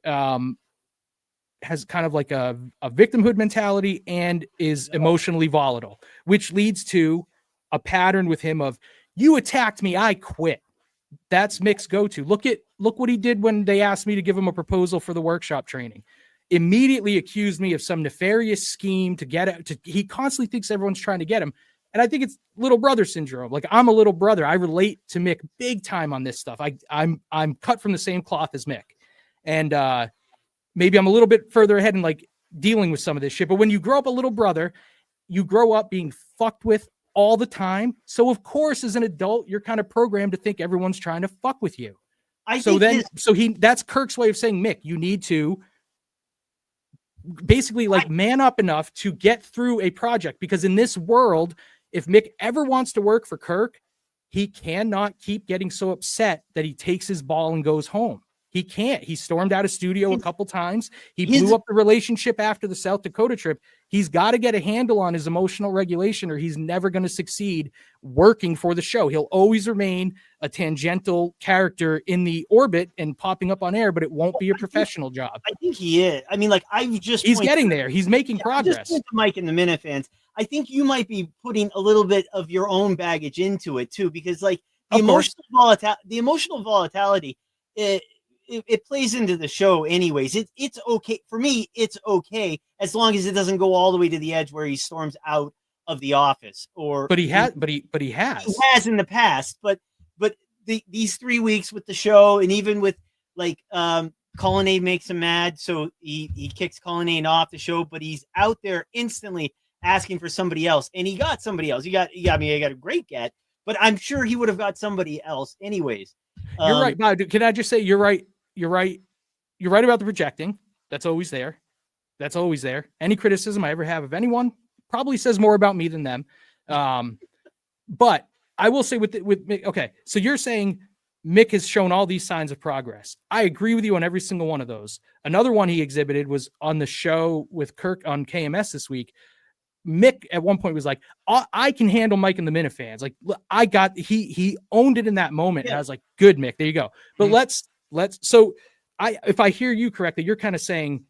Speaker 1: has kind of like a victimhood mentality and is emotionally volatile, which leads to a pattern with him of, you attacked me, I quit. That's Mick's go-to. Look what he did when they asked me to give him a proposal for the workshop training. Immediately accused me of some nefarious scheme to get it. He constantly thinks everyone's trying to get him. And I think it's little brother syndrome. Like, I'm a little brother. I relate to Mick big time on this stuff. I'm cut from the same cloth as Mick. And maybe I'm a little bit further ahead in like dealing with some of this shit. But when you grow up a little brother, you grow up being fucked with all the time. So of course, as an adult, you're kind of programmed to think everyone's trying to fuck with you. That's Kirk's way of saying, Mick, you need to basically man up enough to get through a project, because in this world, if Mick ever wants to work for Kirk, he cannot keep getting so upset that he takes his ball and goes home. He can't. He stormed out of studio a couple times. He blew up the relationship after the South Dakota trip. He's got to get a handle on his emotional regulation, or he's never going to succeed working for the show. He'll always remain a tangential character in the orbit and popping up on air, but it won't be a professional job.
Speaker 2: I think he is. I mean,
Speaker 1: he's getting there. He's making progress.
Speaker 2: Just Mike and the Minifans. I think you might be putting a little bit of your own baggage into it too, because the emotional volatility, it plays into the show anyways. It's okay for me. It's okay as long as it doesn't go all the way to the edge where he storms out of the office. But he has in the past. But these 3 weeks with the show, and even with Colonnade makes him mad, so he kicks Colonnade off the show. But he's out there instantly asking for somebody else, and he got somebody else. He got a great get, but I'm sure he would have got somebody else anyways.
Speaker 1: You're right. No, can I just say you're right? You're right about the projecting. That's always there. Any criticism I ever have of anyone probably says more about me than them. But I will say with Mick, okay, so you're saying Mick has shown all these signs of progress. I agree with you on every single one of those. Another one he exhibited was on the show with Kirk on KMS this week. Mick at one point was like, I can handle Mike and the Minifans. Like, he owned it in that moment. Yeah. And I was like, good, Mick, there you go. But if I hear you correctly, you're kind of saying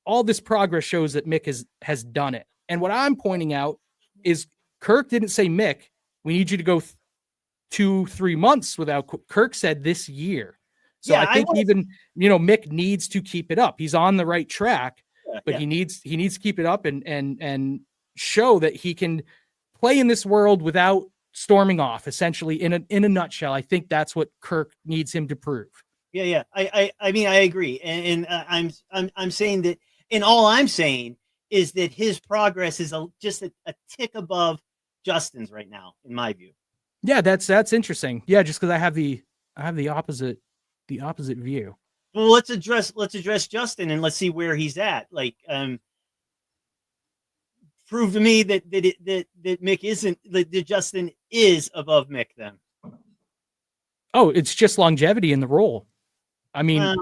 Speaker 1: all this progress shows that Mick has done it. And what I'm pointing out is Kirk didn't say, Mick, we need you to go 2-3 months without. Kirk said this year. So yeah, I think Mick needs to keep it up. He's on the right track, but he needs to keep it up and show that he can play in this world without storming off. Essentially, in a nutshell, I think that's what Kirk needs him to prove.
Speaker 2: Yeah. I mean, I agree, and I'm saying that, and all I'm saying is that his progress is just a tick above Justin's right now, in my view.
Speaker 1: Yeah, that's interesting. Yeah, just because I have the opposite view.
Speaker 2: Well, let's address Justin and let's see where he's at. Prove to me that Mick isn't, that Justin is above Mick then.
Speaker 1: Oh, it's just longevity in the role. I mean,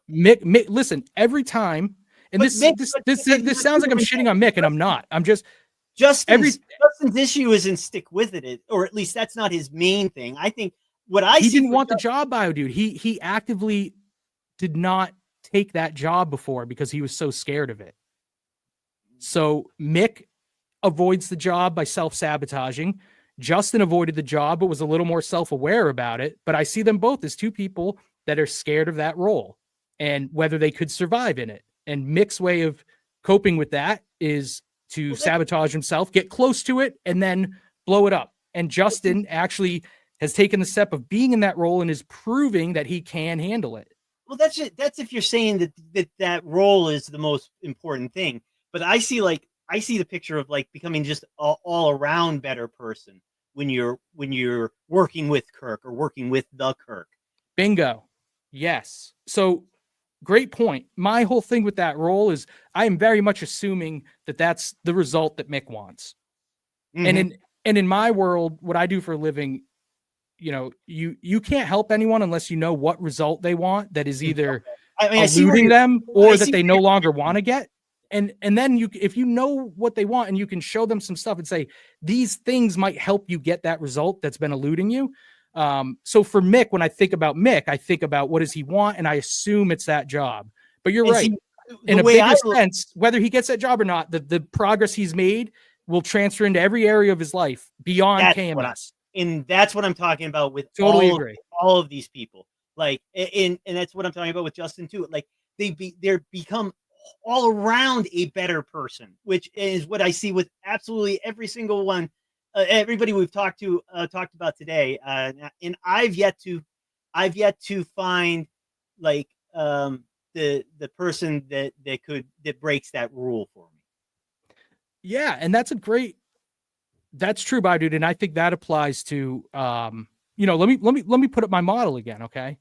Speaker 1: Mick, listen, every time, and this sounds like I'm shitting on Mick, and I'm not. I'm just
Speaker 2: Justin's issue isn't stick with it, or at least that's not his main thing. I think he didn't want the job, bio dude. He
Speaker 1: actively did not take that job before because he was so scared of it. So Mick avoids the job by self-sabotaging. Justin avoided the job, but was a little more self-aware about it. But I see them both as two people that are scared of that role and whether they could survive in it. And Mick's way of coping with that is to sabotage himself, get close to it, and then blow it up. And Justin actually has taken the step of being in that role and is proving that he can handle it.
Speaker 2: Well, that's it. That's if you're saying that role is the most important thing. But I see the picture of becoming just all around better person when you're working with Kirk or working with the Kirk.
Speaker 1: Bingo. Yes. So great point. My whole thing with that role is I am very much assuming that that's the result that Mick wants. Mm-hmm. And in my world, what I do for a living, you can't help anyone unless you know what result they want that is either
Speaker 2: I mean,
Speaker 1: eluding them or
Speaker 2: I
Speaker 1: that
Speaker 2: see
Speaker 1: they
Speaker 2: where
Speaker 1: no
Speaker 2: you're
Speaker 1: longer
Speaker 2: coming
Speaker 1: want to get. And then if you know what they want and you can show them some stuff and say, these things might help you get that result that's been eluding you. So for Mick, when I think about Mick, I think about what does he want? And I assume it's that job, but you're right. In a bigger sense, whether he gets that job or not, the progress he's made will transfer into every area of his life beyond KMS.
Speaker 2: And that's what I'm talking about with
Speaker 1: Totally
Speaker 2: all,
Speaker 1: agree.
Speaker 2: all of these people. Like, and that's what I'm talking about with Justin too. Like they're become all around a better person, which is what I see with absolutely every single one, everybody we've talked about today. And I've yet to find like the person that breaks that rule for me.
Speaker 1: Yeah, and that's true, by dude. And I think that applies to let me put up my model again, okay?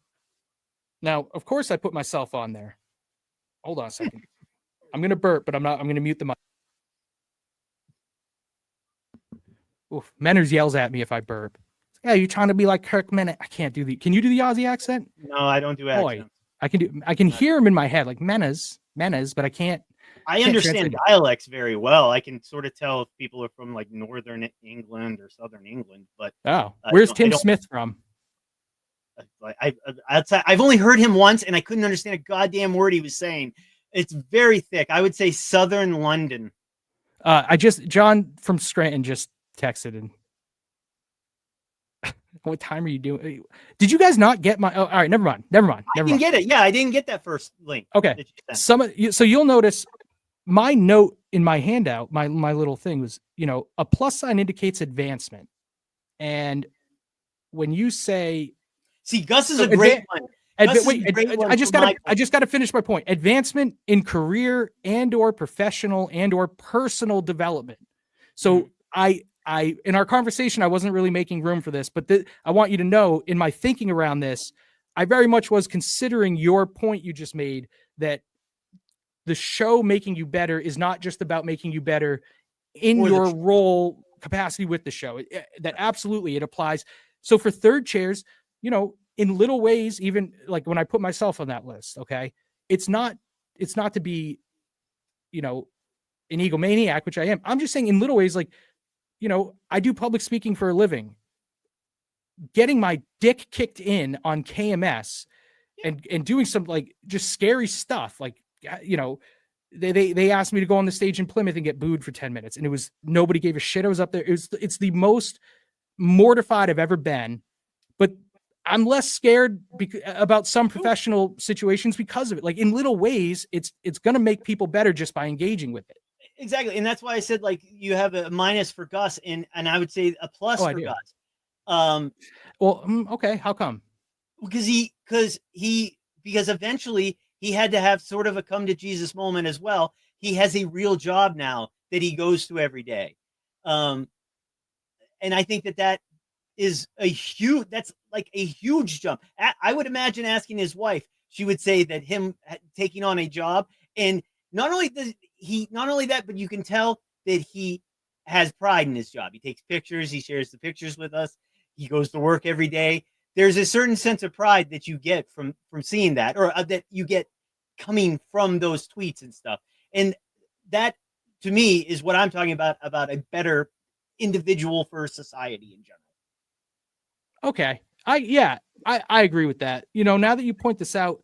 Speaker 1: Now, of course I put myself on there. Hold on a second. I'm gonna burp, but I'm gonna mute the mic. Oof, Menners yells at me if I burp. Yeah, you trying to be like Kirk Menners? I can't do the. Can you do the Aussie accent?
Speaker 2: No, I don't do accents.
Speaker 1: I can hear him in my head, like Menners, but I can't.
Speaker 2: I understand dialects very well. I can sort of tell if people are from like northern England or southern England. But
Speaker 1: where's Tim Smith from?
Speaker 2: I've only heard him once, and I couldn't understand a goddamn word he was saying. It's very thick. I would say southern London.
Speaker 1: John from Scranton just texted in. What time are you doing? Did you guys not get my? Oh, all right, never mind. I didn't
Speaker 2: get it. Yeah, I didn't get that first link.
Speaker 1: Okay, so you'll notice my note in my handout, my little thing was, a plus sign indicates advancement, and when you say,
Speaker 2: see, Gus is a great one.
Speaker 1: I just got to finish my point. Advancement in career and or professional and or personal development. So in our conversation, I wasn't really making room for this, but I want you to know in my thinking around this, I very much was considering your point you just made that the show making you better is not just about making you better in your role capacity with the show. That absolutely it applies. So for third chairs, in little ways, even like when I put myself on that list, okay, it's not to be, an egomaniac, which I am. I'm just saying in little ways, like, I do public speaking for a living. Getting my dick kicked in on KMS and doing some like just scary stuff. Like, they asked me to go on the stage in Plymouth and get booed for 10 minutes. And it was, nobody gave a shit. I was up there. It's the most mortified I've ever been, but I'm less scared about some professional situations because of it. Like in little ways, it's going to make people better just by engaging with it.
Speaker 2: Exactly. And that's why I said, like, you have a minus for Gus and I would say a plus for Gus.
Speaker 1: Okay. How come?
Speaker 2: Because eventually he had to have sort of a come to Jesus moment as well. He has a real job now that he goes to every day. And I think that is that's like a huge jump. I would imagine asking his wife, she would say that him taking on a job, and not only that, but you can tell that he has pride in his job. He takes pictures, he shares the pictures with us, he goes to work every day. There's a certain sense of pride that you get from seeing that, or that you get coming from those tweets and stuff. And that to me is what I'm talking about a better individual for society in general.
Speaker 1: Okay. I agree with that. Now that you point this out,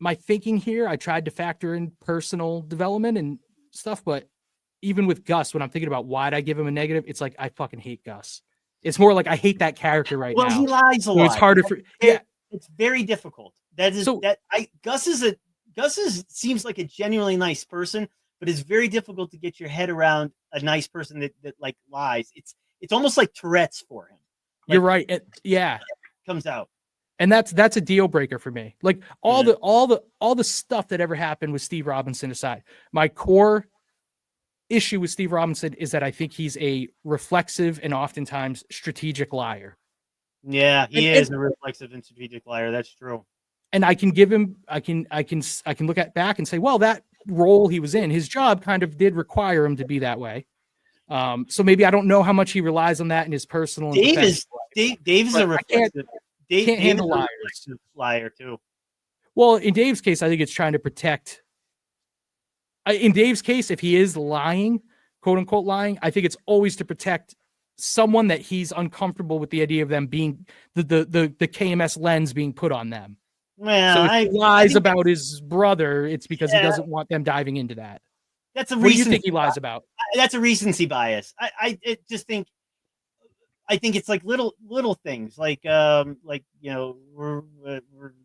Speaker 1: my thinking here, I tried to factor in personal development and stuff, but even with Gus, when I'm thinking about why'd I give him a negative, it's like, I fucking hate Gus. It's more like I hate that character now.
Speaker 2: Well, he lies a lot.
Speaker 1: It's harder for,
Speaker 2: it's very difficult. Gus seems like a genuinely nice person, but it's very difficult to get your head around a nice person that like lies. It's almost like Tourette's for him.
Speaker 1: You're right.
Speaker 2: Comes out.
Speaker 1: And that's a deal breaker for me. Like all the stuff that ever happened with Steve Robinson aside, my core issue with Steve Robinson is that I think he's a reflexive and oftentimes strategic liar.
Speaker 2: Yeah, he is a reflexive and strategic liar. That's true.
Speaker 1: And I can give him, I can look at back and say, well, that role he was in, his job kind of did require him to be that way. So maybe I don't know how much he relies on that in his personal.
Speaker 2: Dave is Dave's
Speaker 1: But
Speaker 2: a
Speaker 1: I
Speaker 2: reflexive. Dave,
Speaker 1: can't
Speaker 2: Dave
Speaker 1: handle
Speaker 2: is a
Speaker 1: liars.
Speaker 2: reflexive liar too.
Speaker 1: Well, in Dave's case, I think it's trying to protect. In Dave's case, if he is lying, quote unquote lying, I think it's always to protect someone that he's uncomfortable with the idea of them being the KMS lens being put on them.
Speaker 2: Well,
Speaker 1: So if he
Speaker 2: I
Speaker 1: lies
Speaker 2: think
Speaker 1: about his brother, it's because he
Speaker 2: Yeah.
Speaker 1: doesn't want them diving into that.
Speaker 2: that's a
Speaker 1: What do you
Speaker 2: recency.
Speaker 1: think he lies about?
Speaker 2: That's a recency bias. Just think. I think it's like little things like you know we're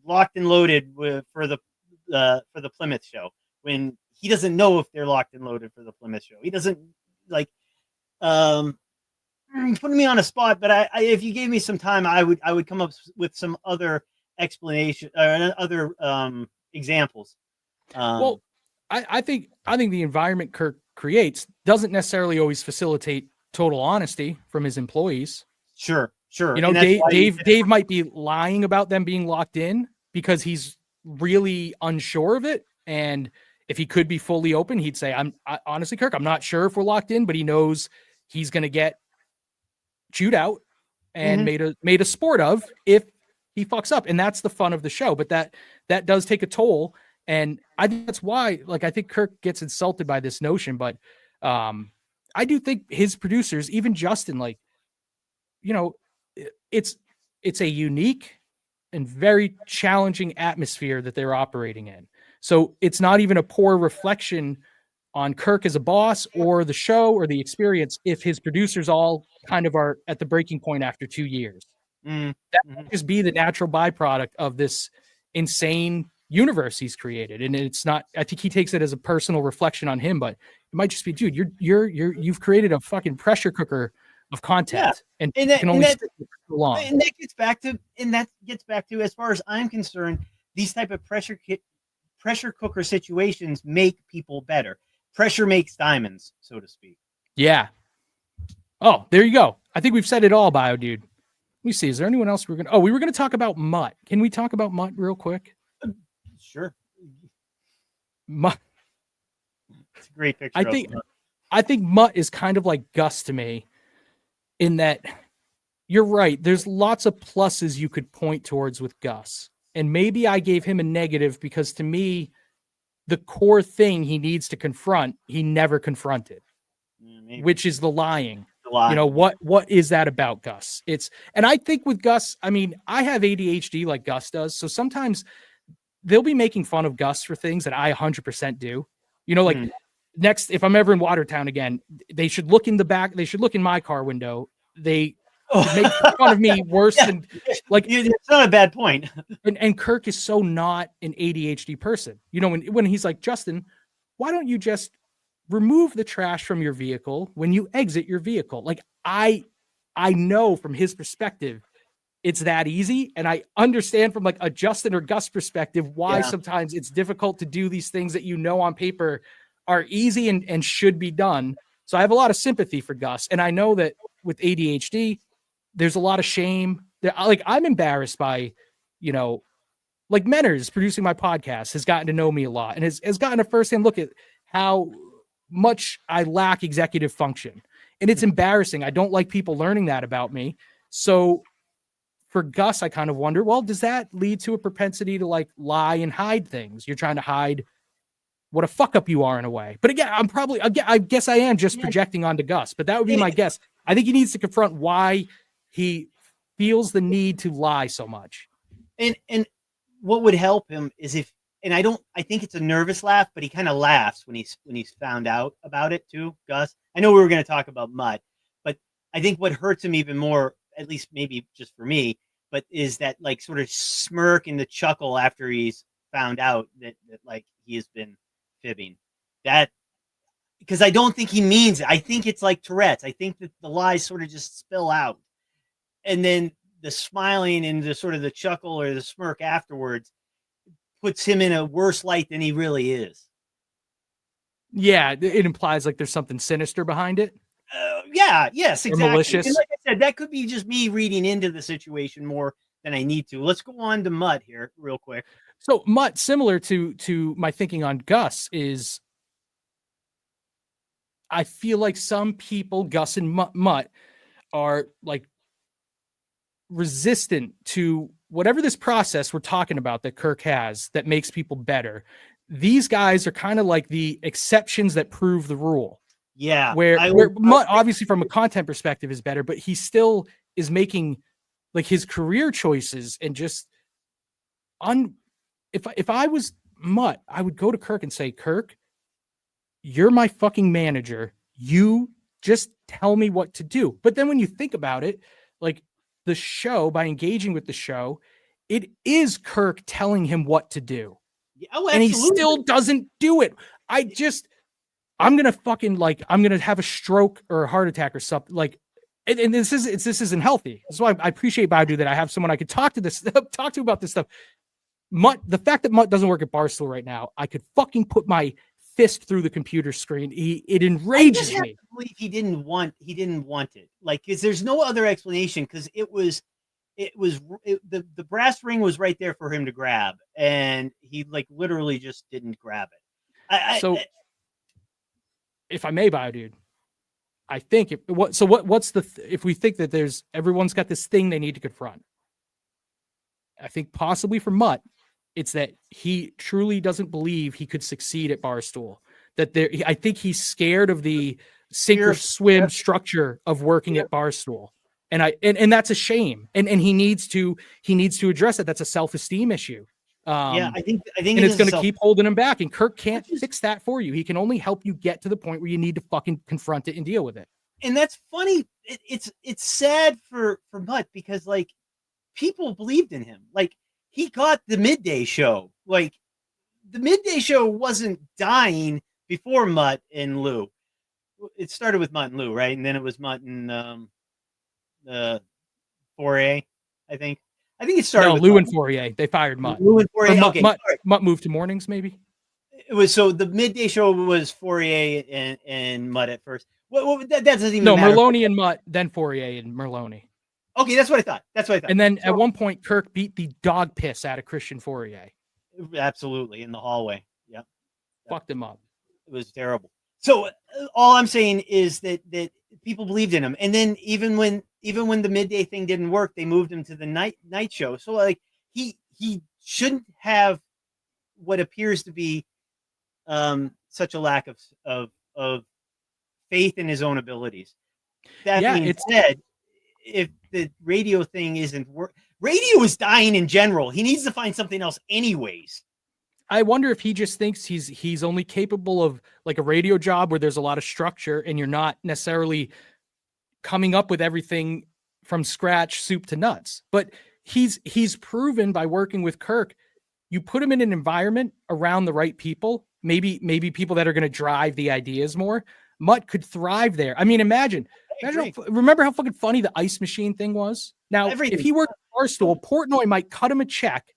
Speaker 2: locked and loaded for the Plymouth show when he doesn't know if they're locked and loaded for the Plymouth show. He doesn't like putting me on a spot, but I if you gave me some time, I would come up with some other explanation or other examples.
Speaker 1: Well, I think the environment Kirk creates doesn't necessarily always facilitate total honesty from his employees.
Speaker 2: Sure.
Speaker 1: You know,
Speaker 2: And that's why
Speaker 1: Dave might be lying about them being locked in because he's really unsure of it. And if he could be fully open, he'd say, honestly, Kirk, I'm not sure if we're locked in, but he knows he's going to get chewed out and made a sport of if he fucks up. And that's the fun of the show. But that does take a toll. And I think that's why, like, I think Kirk gets insulted by this notion, but I do think his producers, even Justin, like, you know, it's a unique and very challenging atmosphere that they're operating in. So it's not even a poor reflection on Kirk as a boss or the show or the experience if his producers all kind of are at the breaking point after 2 years. That might just be the natural byproduct of this insane universe he's created. And it's not, I think he takes it as a personal reflection on him, but it might just be, dude, you've created a fucking pressure cooker of content, and that, can only stick for so long.
Speaker 2: And that gets back to, as far as I'm concerned, these type of pressure cooker situations make people better. Pressure makes diamonds, so to speak.
Speaker 1: Yeah. Oh, there you go. I think we've said it all, Bio Dude. Let me see. Is there anyone else we were going to talk about Mutt? Can we talk about Mutt real quick?
Speaker 2: Sure.
Speaker 1: Mutt.
Speaker 2: It's a great picture.
Speaker 1: I think Mutt is kind of like Gus to me, in that you're right. There's lots of pluses you could point towards with Gus. And maybe I gave him a negative because to me, the core thing he needs to confront, he never confronted, which is the lying. You know, what is that about, Gus? And I think with Gus, I mean, I have ADHD like Gus does. So sometimes they'll be making fun of Gus for things that I 100% do. You know, like next, if I'm ever in Watertown again, they should look in the back. They should look in my car window. They make fun of me worse than like.
Speaker 2: It's not a bad point.
Speaker 1: And Kirk is so not an ADHD person. You know, when he's like, Justin, why don't you just remove the trash from your vehicle when you exit your vehicle? Like I know from his perspective, it's that easy. And I understand from like a Justin or Gus perspective, why sometimes it's difficult to do these things that, you know, on paper are easy and should be done. So I have a lot of sympathy for Gus. And I know that with ADHD, there's a lot of shame. Like I'm embarrassed by, you know, like Menners producing my podcast has gotten to know me a lot and has gotten a firsthand look at how much I lack executive function. And it's embarrassing. I don't like people learning that about me. So for Gus, I kind of wonder, well, does that lead to a propensity to like lie and hide things? You're trying to hide what a fuck up you are in a way. But again, I guess I am just projecting onto Gus, but that would be my guess. I think he needs to confront why he feels the need to lie so much.
Speaker 2: And what would help him is I think it's a nervous laugh, but he kind of laughs when he's found out about it too, Gus. I know we were going to talk about Mutt, but I think what hurts him even more, at least maybe just for me, but is that like sort of smirk and the chuckle after he's found out that like he has been fibbing. That, because I don't think he means it. I think it's like Tourette's. I think that the lies sort of just spill out, and then the smiling and the sort of the chuckle or the smirk afterwards puts him in a worse light than he really is.
Speaker 1: Yeah, it implies like there's something sinister behind it.
Speaker 2: Yes, exactly.
Speaker 1: Or malicious.
Speaker 2: And like I said, that could be just me reading into the situation more than I need to. Let's go on to Mutt here real quick.
Speaker 1: So Mutt, similar to my thinking on Gus, is I feel like some people, Gus and Mutt, are like resistant to whatever this process we're talking about that Kirk has that makes people better. These guys are kind of like the exceptions that prove the rule.
Speaker 2: Yeah.
Speaker 1: Where Mutt, obviously from a content perspective, is better, but he still is making like his career choices and just if I was Mutt, I would go to Kirk and say, Kirk, you're my fucking manager. You just tell me what to do. But then when you think about it, like the show, by engaging with the show, it is Kirk telling him what to do.
Speaker 2: Oh,
Speaker 1: and he still doesn't do it. I'm going to have a stroke or a heart attack or something. Like, and this isn't healthy. That's why I appreciate Badu that I have someone I could talk to about this stuff. Mutt, the fact that Mutt doesn't work at Barstool right now, I could fucking put my fist through the computer screen. It enrages me.
Speaker 2: I believe he didn't want it. Like, because there's no other explanation. Because the brass ring was right there for him to grab, and he like literally just didn't grab it.
Speaker 1: If I may, Bio Dude, I think if we think that everyone's got this thing they need to confront, I think possibly for Mutt, it's that he truly doesn't believe he could succeed at Barstool. I think he's scared of the sink or swim structure of working at Barstool. And that's a shame. And he needs to address it. That's a self-esteem issue.
Speaker 2: I think
Speaker 1: and it's going to keep holding him back. And Kirk can't fix that for you. He can only help you get to the point where you need to fucking confront it and deal with it.
Speaker 2: And that's funny. It's sad for Mutt because like people believed in him. Like he got the midday show. Like the midday show wasn't dying before Mutt and Lou. It started with Mutt and Lou, right? And then it was Mutt and 4A, I think. I think it started with
Speaker 1: Lou and Fourier. They fired Mutt.
Speaker 2: Lou and Fourier. Okay,
Speaker 1: Mutt moved to mornings, maybe.
Speaker 2: It was so the midday show was Fourier and Mutt at first. That doesn't even matter.
Speaker 1: Merloni and Mutt, then Fourier and Merloni.
Speaker 2: Okay, that's what I thought. And
Speaker 1: then at one point, Kirk beat the dog piss out of Christian Fourier.
Speaker 2: Absolutely, in the hallway. Yep.
Speaker 1: Fucked him up.
Speaker 2: It was terrible. So all I'm saying is that people believed in him, and then even when the midday thing didn't work, they moved him to the night show. So like he shouldn't have what appears to be such a lack of faith in his own abilities. That being said, if the radio thing isn't radio is dying in general. He needs to find something else anyways.
Speaker 1: I wonder if he just thinks he's only capable of like a radio job where there's a lot of structure and you're not necessarily coming up with everything from scratch, soup to nuts. But he's proven by working with Kirk, you put him in an environment around the right people, maybe people that are going to drive the ideas more. Mutt could thrive there. I mean, remember how fucking funny the ice machine thing was? Now, if he worked at Barstool, Portnoy might cut him a check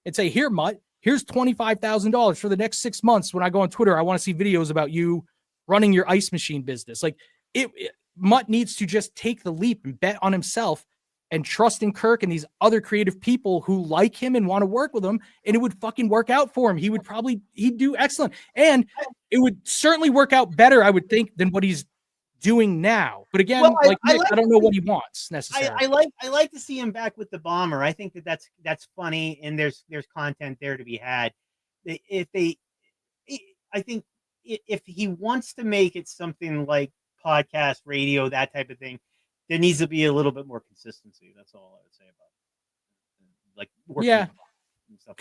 Speaker 1: and say, here, Mutt, here's $25,000 for the next 6 months. When I go on Twitter, I want to see videos about you running your ice machine business. Like Mutt needs to just take the leap and bet on himself and trust in Kirk and these other creative people who like him and want to work with him. And it would fucking work out for him. He'd do excellent. And it would certainly work out better, I would think, than what he's doing now. But again, Nick, I don't know what he wants necessarily.
Speaker 2: I like to see him back with the bomber. I think that's funny, and there's content there to be had. I think if he wants to make it something like podcast, radio, that type of thing, there needs to be a little bit more consistency. That's all I would say about it. Like,
Speaker 1: yeah.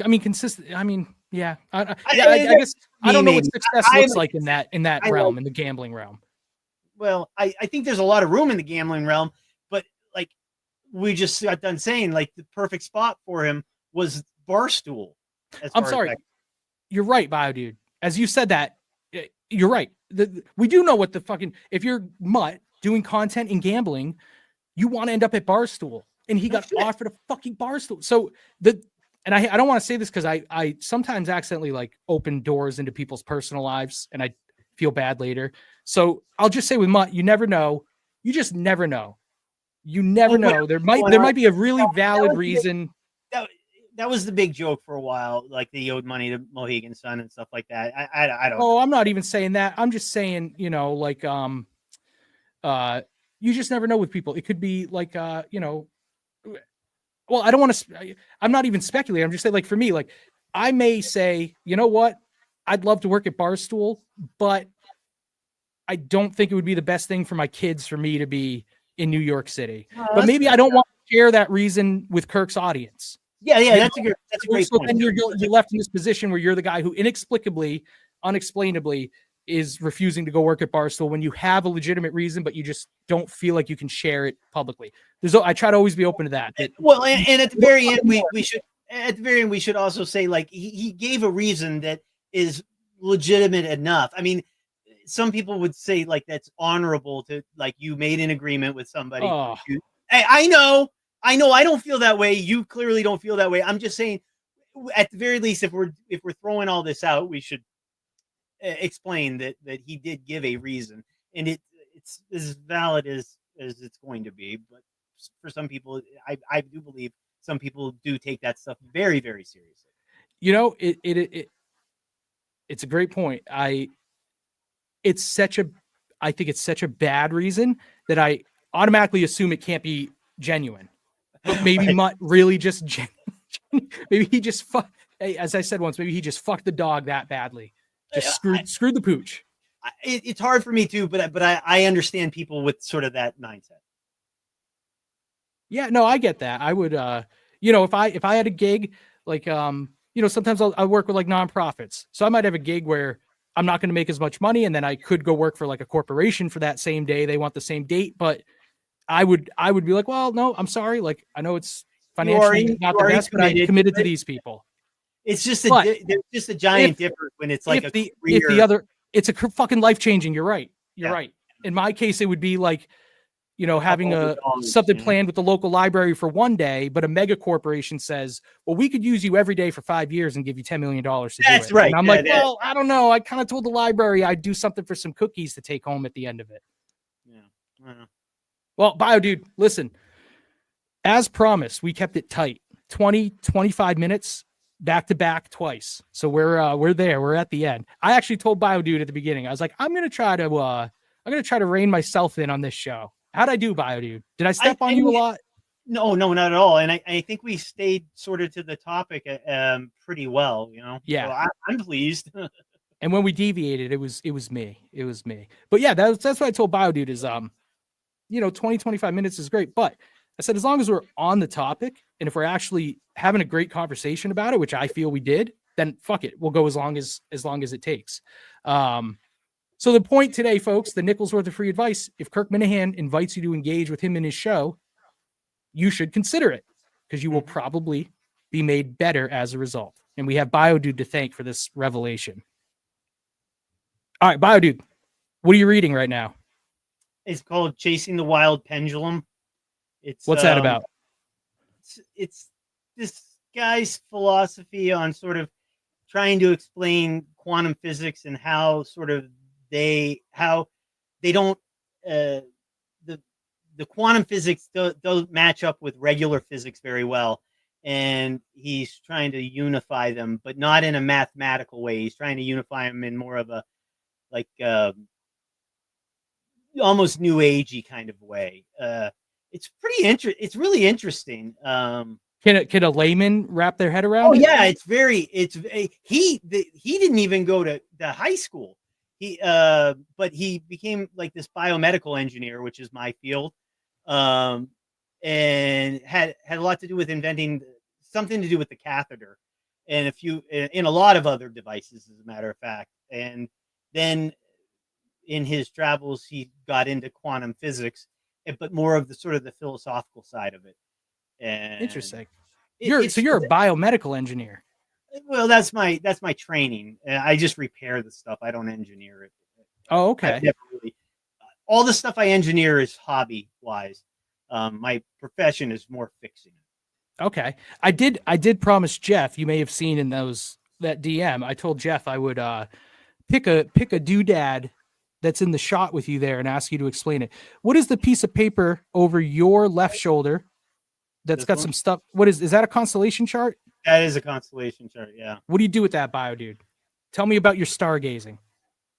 Speaker 1: I mean, consistent. I mean, yeah. I guess I don't know what success looks like in that realm, in the gambling realm.
Speaker 2: Well, I think there's a lot of room in the gambling realm, but like we just got done saying, like the perfect spot for him was Barstool.
Speaker 1: I'm sorry. You're right, Bio Dude. As you said that, you're right. We do know what the fucking, if you're Mutt doing content in gambling, you want to end up at Barstool. And he got offered a fucking Barstool. So and I don't want to say this because I sometimes accidentally like open doors into people's personal lives and I feel bad later. So I'll just say with Mutt, you never know. You just never know. You never know. There might be a really valid reason.
Speaker 2: That was the big joke for a while, like they owed money to Mohegan Sun and stuff like that. I don't.
Speaker 1: Oh, I'm not even saying that. I'm just saying, like you just never know with people. It could be like well, I don't want to, I'm not even speculating. I'm just saying, like, for me, like, I may say, you know what? I'd love to work at Barstool, but I don't think it would be the best thing for my kids for me to be in New York City.
Speaker 2: Oh,
Speaker 1: But
Speaker 2: that's
Speaker 1: maybe
Speaker 2: fair.
Speaker 1: I don't want to share that reason with Kirk's audience.
Speaker 2: Yeah,
Speaker 1: You
Speaker 2: that's a great
Speaker 1: So
Speaker 2: point.
Speaker 1: then you're left in this position where you're the guy who inexplicably, unexplainably is refusing to go work at Barstool when you have a legitimate reason, but you just don't feel like you can share it publicly. I try to always be open to that.
Speaker 2: Well, and at the very end, we should also say, like, he gave a reason that is legitimate enough. I mean, some people would say, like, that's honorable to, like, you made an agreement with somebody.
Speaker 1: Oh.
Speaker 2: I know, I don't feel that way. You clearly don't feel that way. I'm just saying, at the very least, if we're throwing all this out, we should explain that he did give a reason, and it's as valid as it's going to be. But for some people, I do believe some people do take that stuff very, very seriously.
Speaker 1: You know, it's a great point. I think it's such a bad reason that I automatically assume it can't be genuine. But maybe
Speaker 2: Right.
Speaker 1: Mutt really just maybe he just as I said once, maybe he just fucked the dog that badly. Just screwed the pooch.
Speaker 2: It's hard for me too, but I understand people with sort of that mindset.
Speaker 1: Yeah, no, I get that. I would, if I had a gig, like, sometimes I work with like nonprofits. So I might have a gig where I'm not going to make as much money. And then I could go work for like a corporation for that same day. They want the same date, but I would be like, well, no, I'm sorry. Like, I know it's financially not the best, but I committed to these people.
Speaker 2: It's just there's just a giant difference when it's like
Speaker 1: if the other, it's a fucking life-changing. You're right. You're right. In my case, it would be like, having something planned with the local library for one day, but a mega corporation says, well, we could use you every day for 5 years and give you $10 million to do it.
Speaker 2: That's right.
Speaker 1: And I'm like, well, I don't know. I kind of told the library I'd do something for some cookies to take home at the end of it.
Speaker 2: Yeah.
Speaker 1: Well, Bio Dude, listen, as promised, we kept it tight. 25 minutes back to back twice. So we're there. We're at the end. I actually told Bio Dude at the beginning, I was like, I'm going to try to rein myself in on this show. How'd I do, Bio Dude? Did I step on you a lot?
Speaker 2: No, not at all. And I think we stayed sort of to the topic pretty well,
Speaker 1: Yeah.
Speaker 2: So I'm pleased.
Speaker 1: And when we deviated, it was me. It was me. But yeah, that's what I told Bio Dude is 20-25 minutes is great. But I said, as long as we're on the topic and if we're actually having a great conversation about it, which I feel we did, then fuck it. We'll go as long as it takes. So the point today, folks, the nickel's worth of free advice. If Kirk Minahan invites you to engage with him in his show, you should consider it because you will probably be made better as a result. And we have Bio Dude to thank for this revelation. All right, Bio Dude, what are you reading right now?
Speaker 2: It's called Chasing the Wild Pendulum.
Speaker 1: What's that about?
Speaker 2: It's this guy's philosophy on sort of trying to explain quantum physics and how they don't the quantum physics don't match up with regular physics very well, and he's trying to unify them, but not in a mathematical way. He's trying to unify them in more of a like almost new agey kind of way. It's pretty it's really interesting.
Speaker 1: Can a layman wrap their head around?
Speaker 2: Oh yeah, he didn't even go to high school. But he became like this biomedical engineer, which is my field, and had a lot to do with inventing something to do with the catheter and a lot of other devices, as a matter of fact. And then in his travels, he got into quantum physics, but more of the sort of the philosophical side of it. And
Speaker 1: interesting. You're a biomedical engineer.
Speaker 2: Well, that's my training. I just repair the stuff. I don't engineer it.
Speaker 1: Oh, okay.
Speaker 2: All the stuff I engineer is hobby wise. My profession is more fixing it.
Speaker 1: Okay. I did promise Jeff, you may have seen in that DM, I told Jeff I would pick a doodad that's in the shot with you there and ask you to explain it. What is the piece of paper over your left shoulder that's got some stuff? What is that a constellation chart?
Speaker 2: That is a constellation chart, yeah.
Speaker 1: What do you do with that, Bio Dude? Tell me about your stargazing.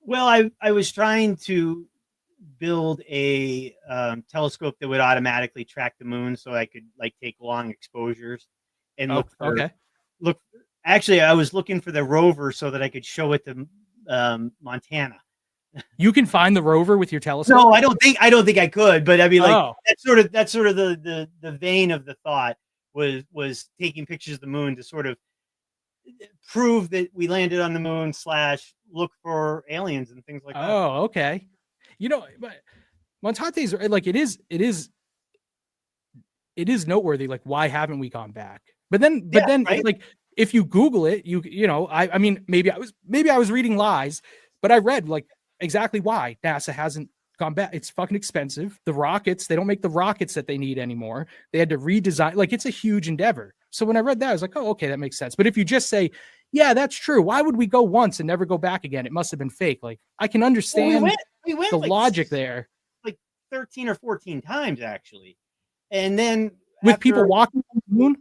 Speaker 2: Well, I was trying to build a telescope that would automatically track the moon, so I could like take long exposures and
Speaker 1: Oh, okay.
Speaker 2: look. Actually, I was looking for the rover so that I could show it to Montana.
Speaker 1: You can find the rover with your telescope?
Speaker 2: No, I don't think I could, but I mean, like
Speaker 1: Oh.
Speaker 2: that's sort of the vein of the thought was taking pictures of the moon to sort of prove that we landed on the moon / look for aliens and things like that.
Speaker 1: Oh, okay. You know, but Montante's like it is noteworthy. Like, why haven't we gone back? But then
Speaker 2: right?
Speaker 1: like if you Google it, you know, I mean, maybe I was reading lies, but I read like exactly why NASA hasn't gone back. It's fucking expensive. The rockets, they don't make the rockets that they need anymore. They had to redesign. Like, it's a huge endeavor. So when I read that, I was like, oh, okay, that makes sense. But if you just say, yeah, that's true, why would we go once and never go back again? It must have been fake. Like, I can understand
Speaker 2: we went
Speaker 1: the
Speaker 2: like
Speaker 1: logic there.
Speaker 2: like 13 or 14 times actually. And then
Speaker 1: With people walking on the moon?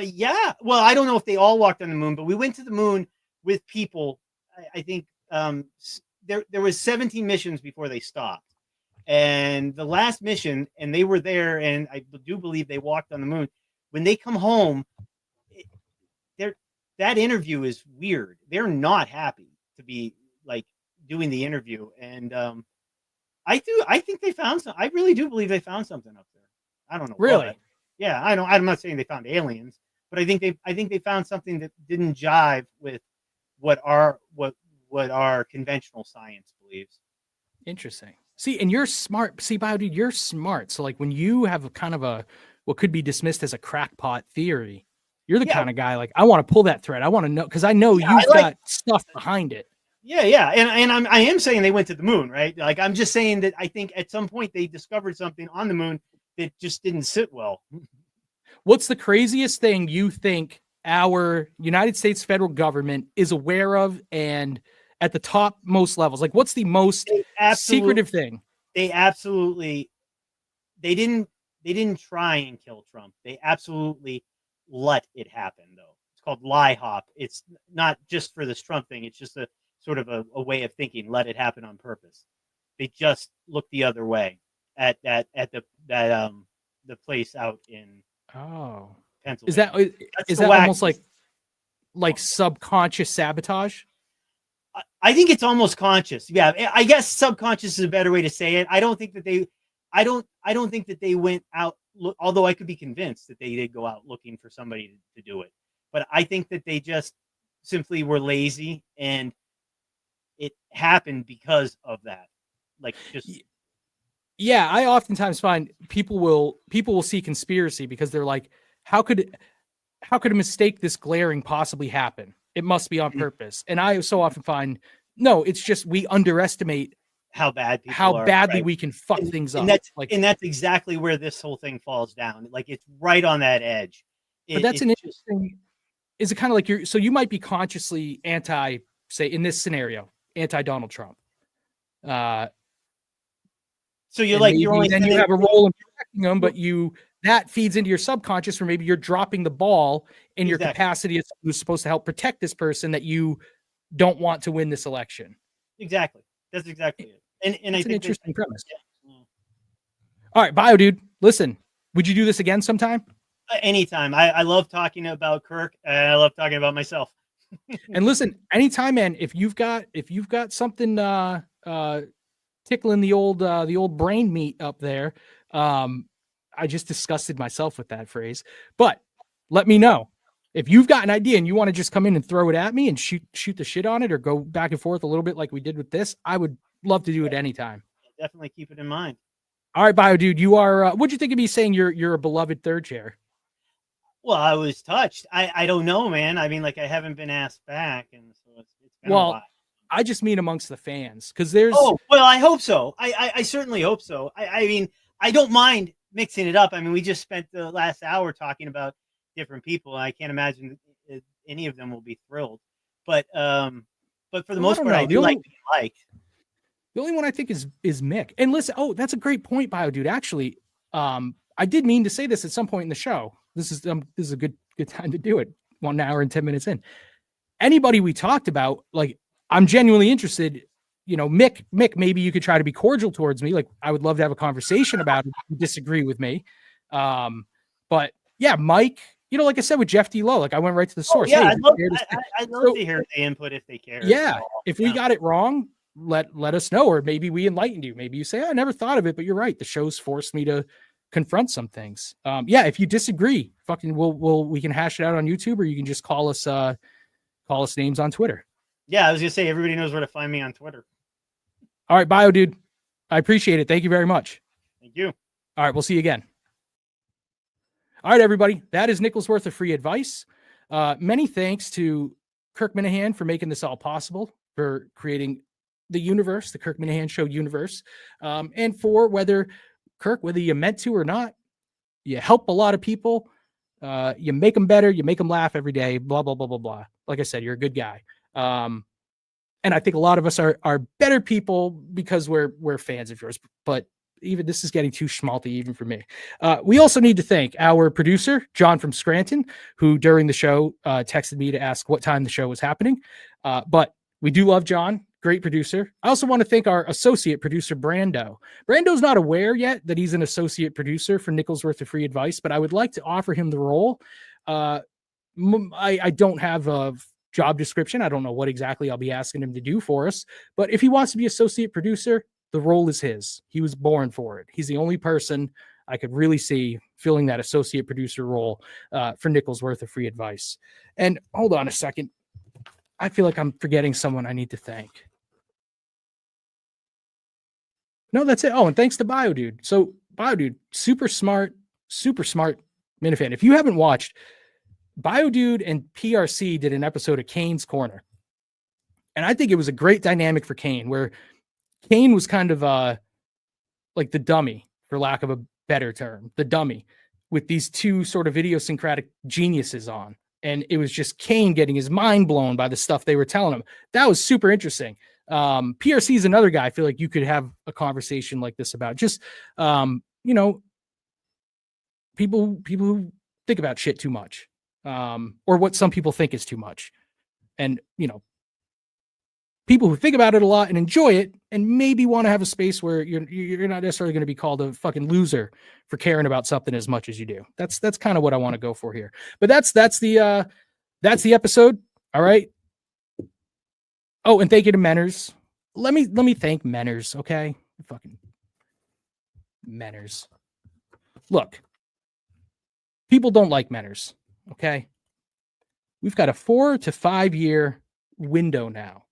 Speaker 2: Yeah. Well, I don't know if they all walked on the moon, but we went to the moon with people. I think there was 17 missions before they stopped. And the last mission, and they were there, and I do believe they walked on the moon. When they come home, that interview is weird. They're not happy to be like doing the interview. And I think they found some. I really do believe they found something up there. I don't know.
Speaker 1: Really?
Speaker 2: What. Yeah, I don't. I'm not saying they found aliens, but I think they found something that didn't jive with what our conventional science believes.
Speaker 1: Interesting. See, and you're smart. See, Bio, dude, you're smart. So like when you have a kind of a what could be dismissed as a crackpot theory, you're the kind of guy like, I want to pull that thread. I want to know, because I know you've got stuff behind it.
Speaker 2: Yeah. And I am saying they went to the moon, right? Like, I'm just saying that I think at some point they discovered something on the moon that just didn't sit well.
Speaker 1: What's the craziest thing you think our United States federal government is aware of and at the top most levels? Like, what's the most secretive thing?
Speaker 2: They didn't try and kill Trump. They absolutely let it happen, though. It's called lie hop. It's not just for this Trump thing. It's just a sort of a way of thinking. Let it happen on purpose. They just looked the other way at the place out in Pennsylvania.
Speaker 1: Is that almost like subconscious sabotage?
Speaker 2: I think it's almost conscious. Yeah, I guess subconscious is a better way to say it. I don't think that they went out. Although I could be convinced that they did go out looking for somebody to do it, but I think that they just simply were lazy, and it happened because of that. Like, just
Speaker 1: yeah. I oftentimes find people will see conspiracy because they're like, how could a mistake this glaring possibly happen? It must be on purpose. And I so often find, no, it's just we underestimate
Speaker 2: how badly
Speaker 1: right? We can fuck things up.
Speaker 2: And that's exactly where this whole thing falls down. Like, it's right on that edge.
Speaker 1: But that's an interesting. Is it kind of like you might be consciously anti, say in this scenario, anti Donald Trump.
Speaker 2: So you're like,
Speaker 1: you have a role in protecting them, but that feeds into your subconscious, or maybe you're dropping the ball in your capacity as who's supposed to help protect this person that you don't want to win this election.
Speaker 2: Exactly. That's exactly it. And I think
Speaker 1: an interesting premise. Yeah. All right, Bio dude, listen, would you do this again sometime?
Speaker 2: Anytime. I love talking about Kirk, and I love talking about myself.
Speaker 1: And listen, anytime, man, if you've got something tickling the old brain meat up there, I just disgusted myself with that phrase, but let me know if you've got an idea and you want to just come in and throw it at me and shoot the shit on it, or go back and forth a little bit like we did with this. I would love to do it anytime.
Speaker 2: Definitely keep it in mind.
Speaker 1: All right, Bio dude, you are. What'd you think of me saying you're a beloved third chair?
Speaker 2: Well, I was touched. I don't know, man. I mean, like, I haven't been asked back, and so it's been a while.
Speaker 1: I just mean amongst the fans, because there's.
Speaker 2: Oh, well, I hope so. I certainly hope so. I mean, I don't mind mixing it up. I mean, we just spent the last hour talking about different people. I can't imagine any of them will be thrilled. But for the most part, I do like to be liked.
Speaker 1: The only one I think is Mick. And listen, that's a great point, Bio dude. Actually, I did mean to say this at some point in the show. This is a good time to do it. 1 hour and 10 minutes in. Anybody we talked about, like, I'm genuinely interested. Mick, maybe you could try to be cordial towards me. Like, I would love to have a conversation about it if you disagree with me. But yeah, Mike, like I said with Jeff D. Lowe, like I went right to the source.
Speaker 2: Yeah,
Speaker 1: Hey,
Speaker 2: I'd love to hear the input if they care.
Speaker 1: Yeah, if we got it wrong, let us know, or maybe we enlightened you. Maybe you say, I never thought of it, but you're right. The show's forced me to confront some things. If you disagree, we can hash it out on YouTube, or you can just call us names on Twitter.
Speaker 2: Yeah, I was gonna say everybody knows where to find me on Twitter.
Speaker 1: All right, Bio Dude. I appreciate it. Thank you very much.
Speaker 2: Thank you.
Speaker 1: All right, we'll see you again. All right, everybody. That is Nichols worth of free advice. Many thanks to Kirk Minahan for making this all possible, for creating the universe, the Kirk Minahan Show universe, and for whether you meant to or not, you help a lot of people. You make them better. You make them laugh every day. Blah, blah, blah, blah, blah. Like I said, you're a good guy. And I think a lot of us are better people because we're fans of yours. But even this is getting too schmaltzy even for me. We also need to thank our producer, John from Scranton, who during the show texted me to ask what time the show was happening. But we do love John. Great producer. I also want to thank our associate producer, Brando. Brando's not aware yet that he's an associate producer for Nichols Worth of Free Advice, but I would like to offer him the role. I don't have a job description. I don't know what exactly I'll be asking him to do for us, but if he wants to be associate producer, the role is his. He was born for it. He's the only person I could really see filling that associate producer role for Nichols Worth of Free Advice. And hold on a second. I feel like I'm forgetting someone I need to thank. No, that's it. Oh, and thanks to Bio Dude. So Bio Dude, super smart Minifan. If you haven't watched, Bio Dude and PRC did an episode of Kane's Corner. And I think it was a great dynamic for Kane, where Kane was kind of like the dummy, for lack of a better term, the dummy, with these two sort of idiosyncratic geniuses on. And it was just Kane getting his mind blown by the stuff they were telling him. That was super interesting. PRC is another guy I feel like you could have a conversation like this about. Just, people who think about shit too much, or what some people think is too much. And, people who think about it a lot and enjoy it and maybe want to have a space where you're not necessarily going to be called a fucking loser for caring about something as much as you do. That's kind of what I want to go for here. But that's the episode. All right. Oh, and thank you to Menners. Let me thank Menners, okay? Fucking Menners. Look, people don't like Menners, okay? We've got a 4 to 5 year window now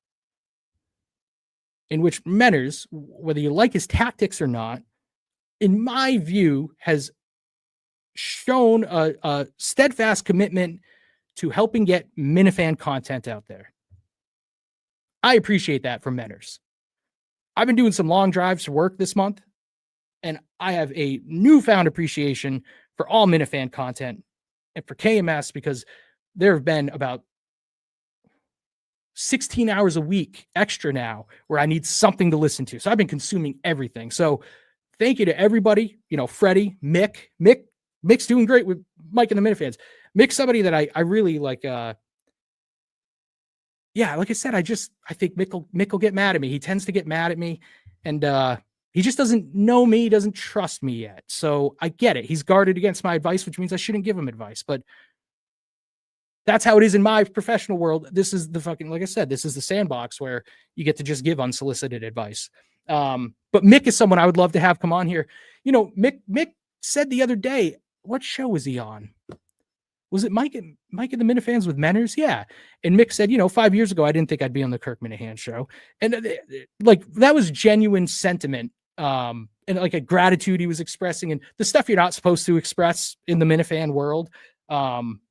Speaker 1: in which Menners, whether you like his tactics or not, in my view, has shown a steadfast commitment to helping get Minifan content out there. I appreciate that from Menners. I've been doing some long drives to work this month, and I have a newfound appreciation for all Minifan content and for KMS, because there have been about 16 hours a week extra now where I need something to listen to. So I've been consuming everything. So thank you to everybody, Freddie, Mick's doing great with Mike and the Minifans. Mick's somebody that I really like. Like I said, I think Mick will get mad at me. He tends to get mad at me, and he just doesn't know me. He doesn't trust me yet. So I get it. He's guarded against my advice, which means I shouldn't give him advice, but that's how it is in my professional world. This is like I said, this is the sandbox where you get to just give unsolicited advice. But Mick is someone I would love to have come on here. Mick said the other day, what show was he on? Was it Mike and the Minifans with Menners? Yeah. And Mick said, 5 years ago, I didn't think I'd be on the Kirk Minahan show. And that was genuine sentiment. And like a gratitude he was expressing, and the stuff you're not supposed to express in the Minifan world.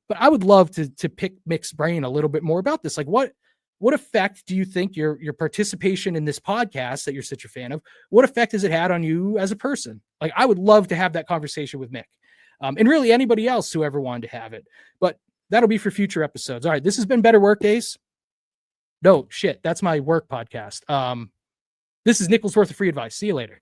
Speaker 1: But I would love to pick Mick's brain a little bit more about this. Like, what effect do you think your participation in this podcast that you're such a fan of, what effect has it had on you as a person? Like, I would love to have that conversation with Mick, and really anybody else who ever wanted to have it. But that'll be for future episodes. All right, this has been Better Work Days. No, shit, that's my work podcast. This is Nichols Worth of Free Advice. See you later.